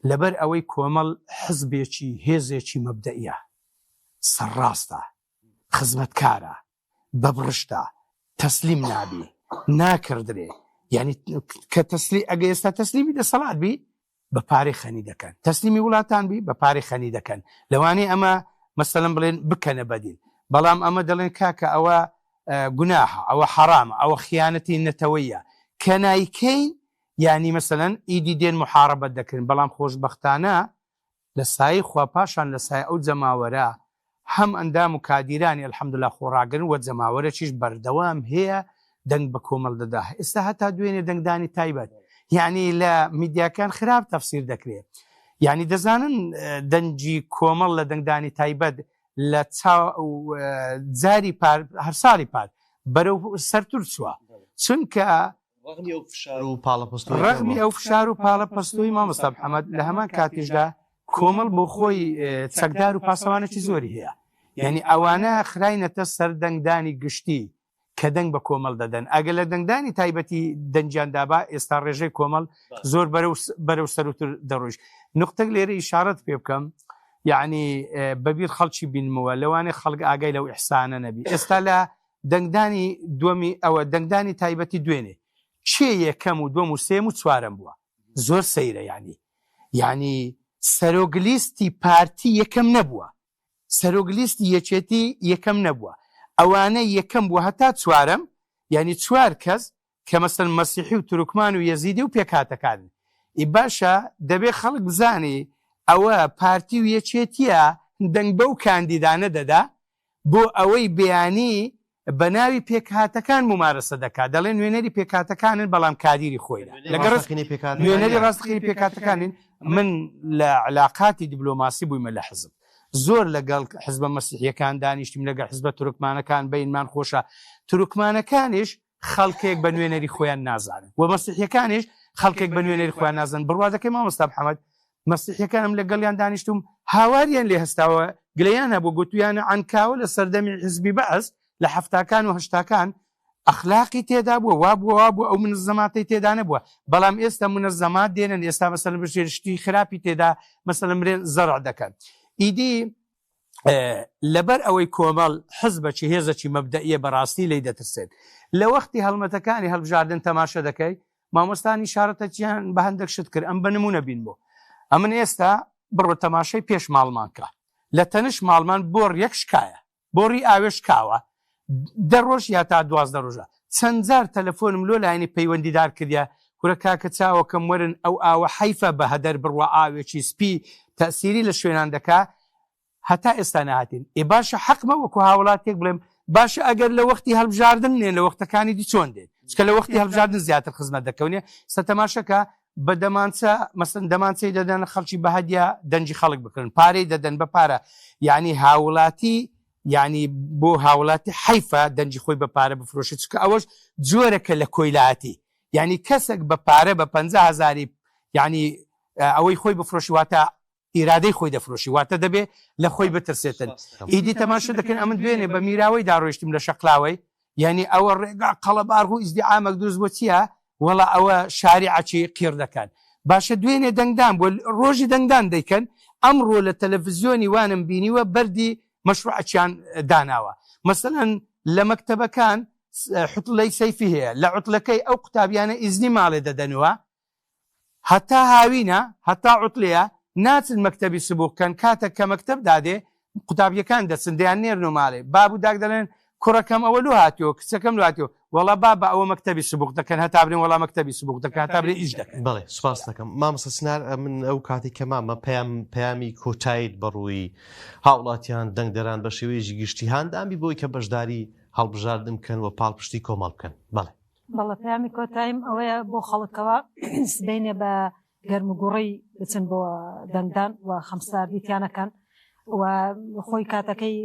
لەبەر ئەوەی کۆمەڵ حزبێکی هێزێکی مەبدەئیە سەرڕاستە خزمەتکارە بەبڕشتە تەسلیم نابی ناکردرێ یعنی کە ئەگە ئێستا تەسلیمی دەسەڵات بی بە پارەی خەنی دەکەن تەسلیمی وڵاتان بی بە پارەی خەنی دەکەن لەوانەیە ئەمە مەسەڵەن بڵێن بکەنە بەدیل بەڵام ئەمە دەڵێن کاکە ئەوە گوناحە ئەوە حەرامە ئەوە خیانەتی نەتەوەیە کە نایکەین یعنی مەسەڵەن ئیدی دێن محارەبەت دەکردن بەڵام خۆشبەختانە لە سایه خوا پاشان لە سایه ئەو جەماوەرە هەم ئەندام و کادیرانی الحەمدولیلا خۆڕاگرن وە جەماوەرە چیش بەردەوام هەیە دەنگ بە کۆمەڵ دەدا ئێستا هەتا دوێنێ دەنگدانی تایبەت یعنی لە میدیاکان خراپ تەفسیر دەکرێت یعنی دەزانن دەنجی کۆمەڵ لە دەنگدانی تایبەت لە جاری هەر ساڵی پار بەرەو سەرتور چووە چونکە ڕەغمی ئەو فشار و پاڵەپەستوی مامۆستا محەممەد لە هەمان کاتیشدا کۆمەڵ بۆ خۆی چەکدار و پاسەوانێکی زۆری هەیە یعنی ئەوانە خراینەتە سەر دەنگدانی گشتی کە دەنگ بە کۆمەڵ دەدەن ئەگە لە دەنگدانی تایبەتی دەنجیاندابا ئێستا ڕێژەی کۆمەڵ زۆر بەرەو سەروتر دەڕۆژ نقطەک لێرە ئیشارەت پێ بکەم یعنی بەبییر خەڵکی بینمەوە لەوانێ خەڵک ئاگای لەو ئیحسانە نەبی ئێستا لە دەنگدانی دووەمی ئەوە دەنگدانی تایبەتی دوێنێ چێ یەکەم و دووەم و سێم و چوارەم بووە زۆر سەیرە یعنی سەرۆگلیستی پارتی یەکەم نەبووە سەرۆگلیستی یەکێتی یەکەم نەبووە ئەوانە یەکەم بووە هەتا چوارەم یعنی چوار کەس کە مەسەڵەن مەسیحی و تورکمان و یەزیدی و پێکهاتەکانن باشە دەبێت خەڵک بزانێ ئەوە پارتی و یەکێتیە دەنگ بەو کاندیدانە دەدا بۆ ئەوەی بەیانی بە ناوی پێکهاتەکان ممارەسە دەکات دەڵێن نوێنەری پێکهاتەکانن بەڵام کادیری خۆی لەگەڕ نوێنەری ڕاستەقینی پێکهاتەکانین من لە علاقاتی دیبلۆماسی بوویمە لە حزب زۆر لەگەڵ حزبە مەسیحیەکان دانیشتیم لەگەڵ حزبە تورکمانەکان بەینمان خۆشە تورکمانەکانیش خەڵکێک بە نوێنەری خۆیان نازانن و مەسیحیەکانیش خەڵکێک بە نوێنەری خۆیان نازانن بڕوادەکەی مامۆستا محەممەد مەسیحیەکانم لەگەڵیان دانیشتم هاواریان لێ هەستاوە گلەیانە بۆ گوتویانە عنکاوە لە سەردەمی حزبی بەعس لە هەفتاکان و هەشتاکان ئەخلاقی تێدا بووە وابووە ئەو منەزەماتی تێدا نەبووە بەڵام ئێستا منەزەمات دێنن ئێستا مەسەڵەن بەشێشتی خراپی تێدا مەسەڵەن مرێن زەڕع دەکەن ئیدی لەبەر ئەوەی کۆمەڵ حزبەکی هێزەکی مەبدەئیە بەڕاستی لی دەترسێت لە وەختی هەڵمەتەکانی هەڵبژاردن تەماشە دەکەی مامۆستانی شارەتەکییان بە هەندێک شت کرد ئەم بە نمونە بین بۆ ئەمن ئێستا بڕۆ تەماشای پێش ماڵمانکە لە تەنش ماڵمان بۆ ڕێک شکایە بۆڕی ئاوێش کاوە دەڕۆژ یا تا 12 ڕۆژە چەند جار تەلەفۆنم لۆ لایەنی پەیوەندیدار کردیا کورە کاکە چاوەکەم وەرن ئەو ئاوە حیفە بە هەدەر بڕوە ئاوێکی سپی تەسیری لە شوێنان دەکا هەتا ئێستا نهاتین باشە حەقمە وەکو هاوڵاتێک بڵێم باشە ئەگەر لە وەختی هەڵبژاردن نێن لە وەختەکانی دی چۆن دێن چکە لە وەختی هەڵبژاردن زیاتر خزمەت دەکەونێ سەتەماشەکە بە دەمانچە مەسەن دەمانچەی دەدەن خەڵکی بەهەدیا دەنجی خەڵک بکردن پارەی دەدەن بە پارە یعنی هاوڵاتی یعنی بۆ هاوڵاتی حیفە دەنجی خۆی بە پارە بفرۆشێت چکە ئەوەش جۆرەکە لە کۆیلاتی یعنی کەسێک بە پارە بە 50,000 یعنی ئەوەی خۆی بفرۆشی واتە ئیرادەی خۆی دەفرۆشی واتە دەبێ لە خۆی بترسێتن ئیدی تەماشە دەکەن ئەمن دوێنێ بە میراوەی داڕۆیشتیم لە شەقلاوەی یعنی ئەوە ڕێگا قەڵەبار و ئیزدیعامەک دروست بۆ چییە وەڵا ئەوە شاریعەکی قیر دەکەن باشە دوێنێ دەنگدان بۆ ڕۆژی دەنگدان دەیکەن ئەمڕۆ لە تەلەڤیزیۆنی وانم بینیوە بەردی مەشروعەکیان داناوە مەسەڵەن لە مەکتەبەکان حوتڵەی سەیفی هەیە لە عوتڵەکەی ئەو قوتابیانە ئیزنی ماڵێ دەدەنەوە هەتا هاوینە هەتا عوتڵەیە ناچن مەکتەبی سبووکەن کاتە کە مەکتەب دادێ قوتابیەکان دەچن دەیان نێرن و ماڵێ بابوو داک دەڵێن کوڕەکەم ئەوە لۆ هاتیۆ کچەکەم لۆ هاتیۆ وەڵا بابە ئەوە مەکتەبی سبووک دەکەن هەتا برێن وەڵا مەکتەبی سبووک دەکەن هەتا برێ ئیش دەکەن بەڵێ سوپاس دەکەم مامۆستا سنار من ئەو کاتی کە مامە پەیامی کۆتایت بەڕووی هاوڵاتیان دەنگدەران بە شێوەیەکی گشتی هاندامی بۆی کە بەشداری هەڵبژاردن بکەن و پاڵپشتی کۆمەڵ بکەن بەڵێ پەیامی کۆتایم ئەوەیە بۆ خەڵکەوە سبەینێ بە گەرموگوڕی بچن بۆ دەنگدان و خەمساردیتیانەکەن و خۆی کاتەکەی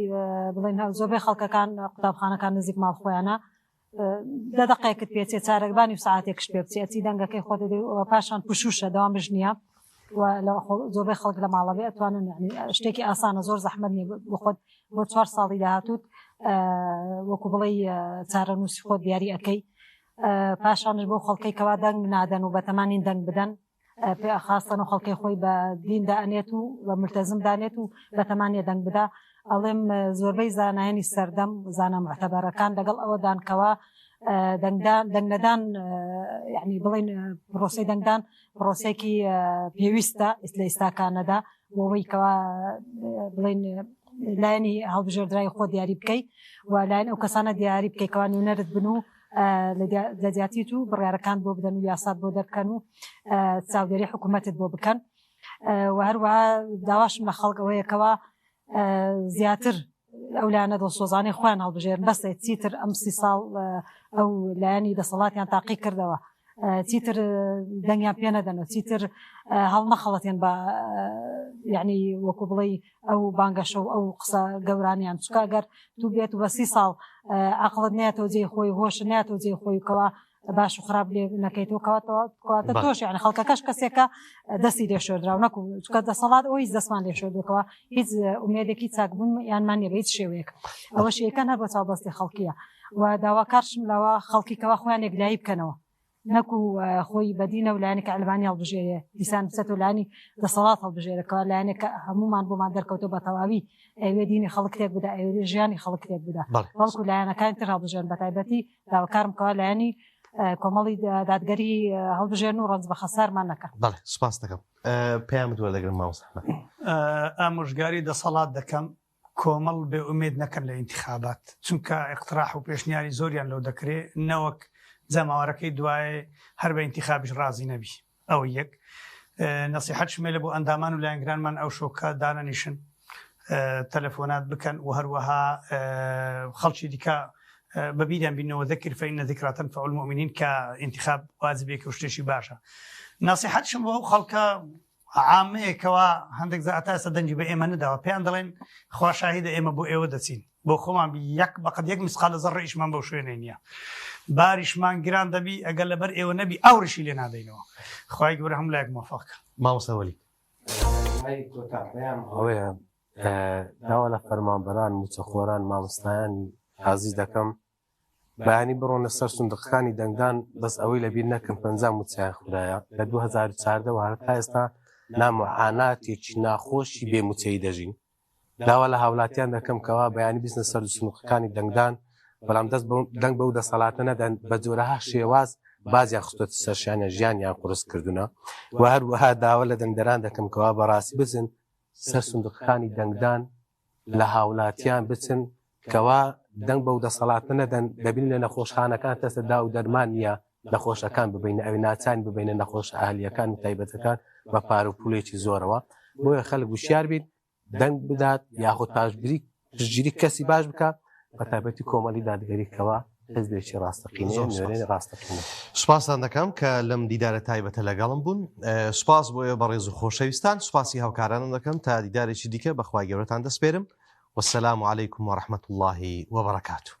بڵێن زۆربەی خەڵکەکان قوتابخانەکان نزیک ماڵ خۆیانە دەدەقەیەکت پێچێت چارەکبانی و ساعتێکش پێ بچێتی دەنگەکەی خۆ پاشان پشوشە دەوام بژنیە و زۆربەی خەڵک لە ماڵەوێ ئەتوانن شتێکی ئاسانە زۆر زەحمەت نیە بۆ خۆت بۆ 4 ساڵی داهاتوت وەکو بڵێ چارەنووسی خۆ دیاری ئەەکەی پاشانش بۆ خەڵکەی کەوا دەنگ نادەن و بە تەمانین دەنگ بدەن پێ خاستن و خەڵکی خۆی بە دیندا ئەنێت و بە ملتەزم دانێت و بە تەمانێ دەنگ بدا ئەڵێم زۆربەی زانایانی سەردەم زانە معتەبەرەکان لەگەڵ ئەوەدانکەوە دەنگنەدان یعنی بڵێن پرۆسی دەنگدان پرۆسێکی پێویستە لە ئێستاکانەدا بۆەوەی کەوا بڵێن لایەنی هەڵبژێردرای خۆ دیاری بکەیت و لایەن ئەو کەسانە دیاری بکەیتەوە نوێنەرت بن و لە زیاتیت و بڕیارەکان بۆ بدەن و یاسات بۆ دەرکەن و چاودێری حکوومەتت بۆ بکەن و هەروەها داواشم لە خەڵکەوەیەکەوە زیاتر ئەولانە دڵسۆزانەی خۆیان هەڵبژێرن بەسێ چیتر ئەم 30 ساڵ ئەو لایەنی دەسەڵاتیان تاقی کردەوە چیتر دەنگیان پێ نەدەن و چیتر هەڵ نەخەڵەتێن بە یعنی وەکو بڵێ ئەو بانگەشە و ئەو قسە گەورانیان چکە گەر تو بێت و بە 30 ساڵ عقلت نێتەوە جێی خۆی هۆش نێتەوە جێی خۆی کەوا باش و خراپ لێ نەکەیتەوە کەواتە تۆش یعنی خەڵکەکەش کەسێکە دەستی لێشۆدراو نەکو چکە دەسەڵات ئەوی دەستمان لێشۆدوکەوە هیچ ئومێدێکی چاکبوون یانمان نیە بە هیچ شێوەیەک ئەوە شەیەکان هەر بە چاوبەستی خەڵکیە و داواکارشم لەوە خەڵکی کەوا خۆیان یەکلایی بکەنەوە نەکو خۆی بەدینە و لایەنێکە ئەلبانی هەڵبژێرێ دیسان بچێت و لایەنی دەسەڵات هەڵبژێرەکەوە لایەنێکە هەمومان بۆمان دەرکەوتەوە بە تەواوی ئەوێ دینی خەڵک تێک بدا ئەوێ ژیانی خەڵک تێک بدا بەڵکو لایەنەکانی تر هەڵبژێرن بە تایبەتی داواکارم کەوا لایەنی کۆمەڵی دادگەری هەڵبژێرن و ڕەنج بە خەسارمان نەکە. بەڵێ سوپاس دەکەم پێیان دووە لەگەڵ مامۆستا ئامۆژگاری دەسەڵات دەکەم کۆمەڵ بێ ئومێد نەکەن لە ئینتیخابات چونکە اقتراح و پێشنیاری زۆریان لەو دەکرێت نەوەک جەماوەڕەکەی دوایێ هەر بە ئینتیخابیش ڕازی نەبی ئەو یەک نەسیحەت شمێلە بۆ ئەندامان و لایەنگرانمان ئەو شۆکە دانەنیشن تەلەفۆنات بکەن و هەروەها خەڵکی دیکە ببیدان بینەوە ذەکر فإن ذکرى تنفع المؤمنین کە ئینتیخاب واجبێکی و شتێکی باشە نەسیحەتشم بۆ ئەو خەڵکە عامەیەکەوە هەندێک زەعەتا ئێستا دەنگی بە ئێمە نەداوە پێیان دەڵێن خوا شاهیدە ئێمە بۆ ئێوە دەچین بۆ خۆمان بەقەد یەک مسقال زەڕە ئیشمان بەو شوێنە نییە باریشمان گران دەبی ئەگەر لەبەر ئێوە نەبی ئەوڕشی لێ نادەینەوە خوای گەورە هەموو لایەک موفەقە مامۆستا وەلی ئەوەیە داوا لە فەرمانبەران موچەخۆران مامۆستایانی حازی دەکەم بەیانی بڕۆنە سەر سندوقەکانی دەنگدان بەس ئەوەی لەبیر نەکەم 50 موچیان خوددایە لە 2014 هەتا ئێستا نامعاناتێکی ناخۆشی بێموچەی دەژین داوا لە هاوڵاتیان دەکەم کەوا بەیانی بیستە سەر سندوقەکانی دەنگدان بەڵام دەست دەنگ بەو دەسەڵاتە نەدەن بە جۆرەها شێواز بازیان خستۆتی سەرشانە ژیانیان قورس کردوونە و هەروەها داوا لە دەنگدەران دەکەم کەوا بەڕاستی بچن سەر سندوقەکانی دەنگدان لە هاوڵاتیان بچن کەوا دەنگ بەو دەسەڵاتە نەدەن دەبین لە نەخۆشخانەکان تەستە دا و دەرمان نیە نەخۆشەکان ببینە ئەوی ناچان ببینە نەخۆش ئاهلیەکان و تایبەتەکان بە پارە و پولێکی زۆرەوە بۆیە خەڵک وشیار بین دەنگ بدات یاخود پاشگیری کەسی باش بکات بە تایبەتی کۆمەڵی دادگەریکەوە حزبێکی ڕاستەقینە نوێنەی ڕاستەقینە. سوپاسان دەکەم کە لەم دیدارە تایبەتە لەگەڵم بوون سوپاس بۆیە بەڕێز و خۆشەویستان سوپاسی هاوکارانم دەکەم تا دیدارێکی دیکە بەخوای گەورەتان دەسپێرم والسلام عليكم ورحمة الله وبركاته.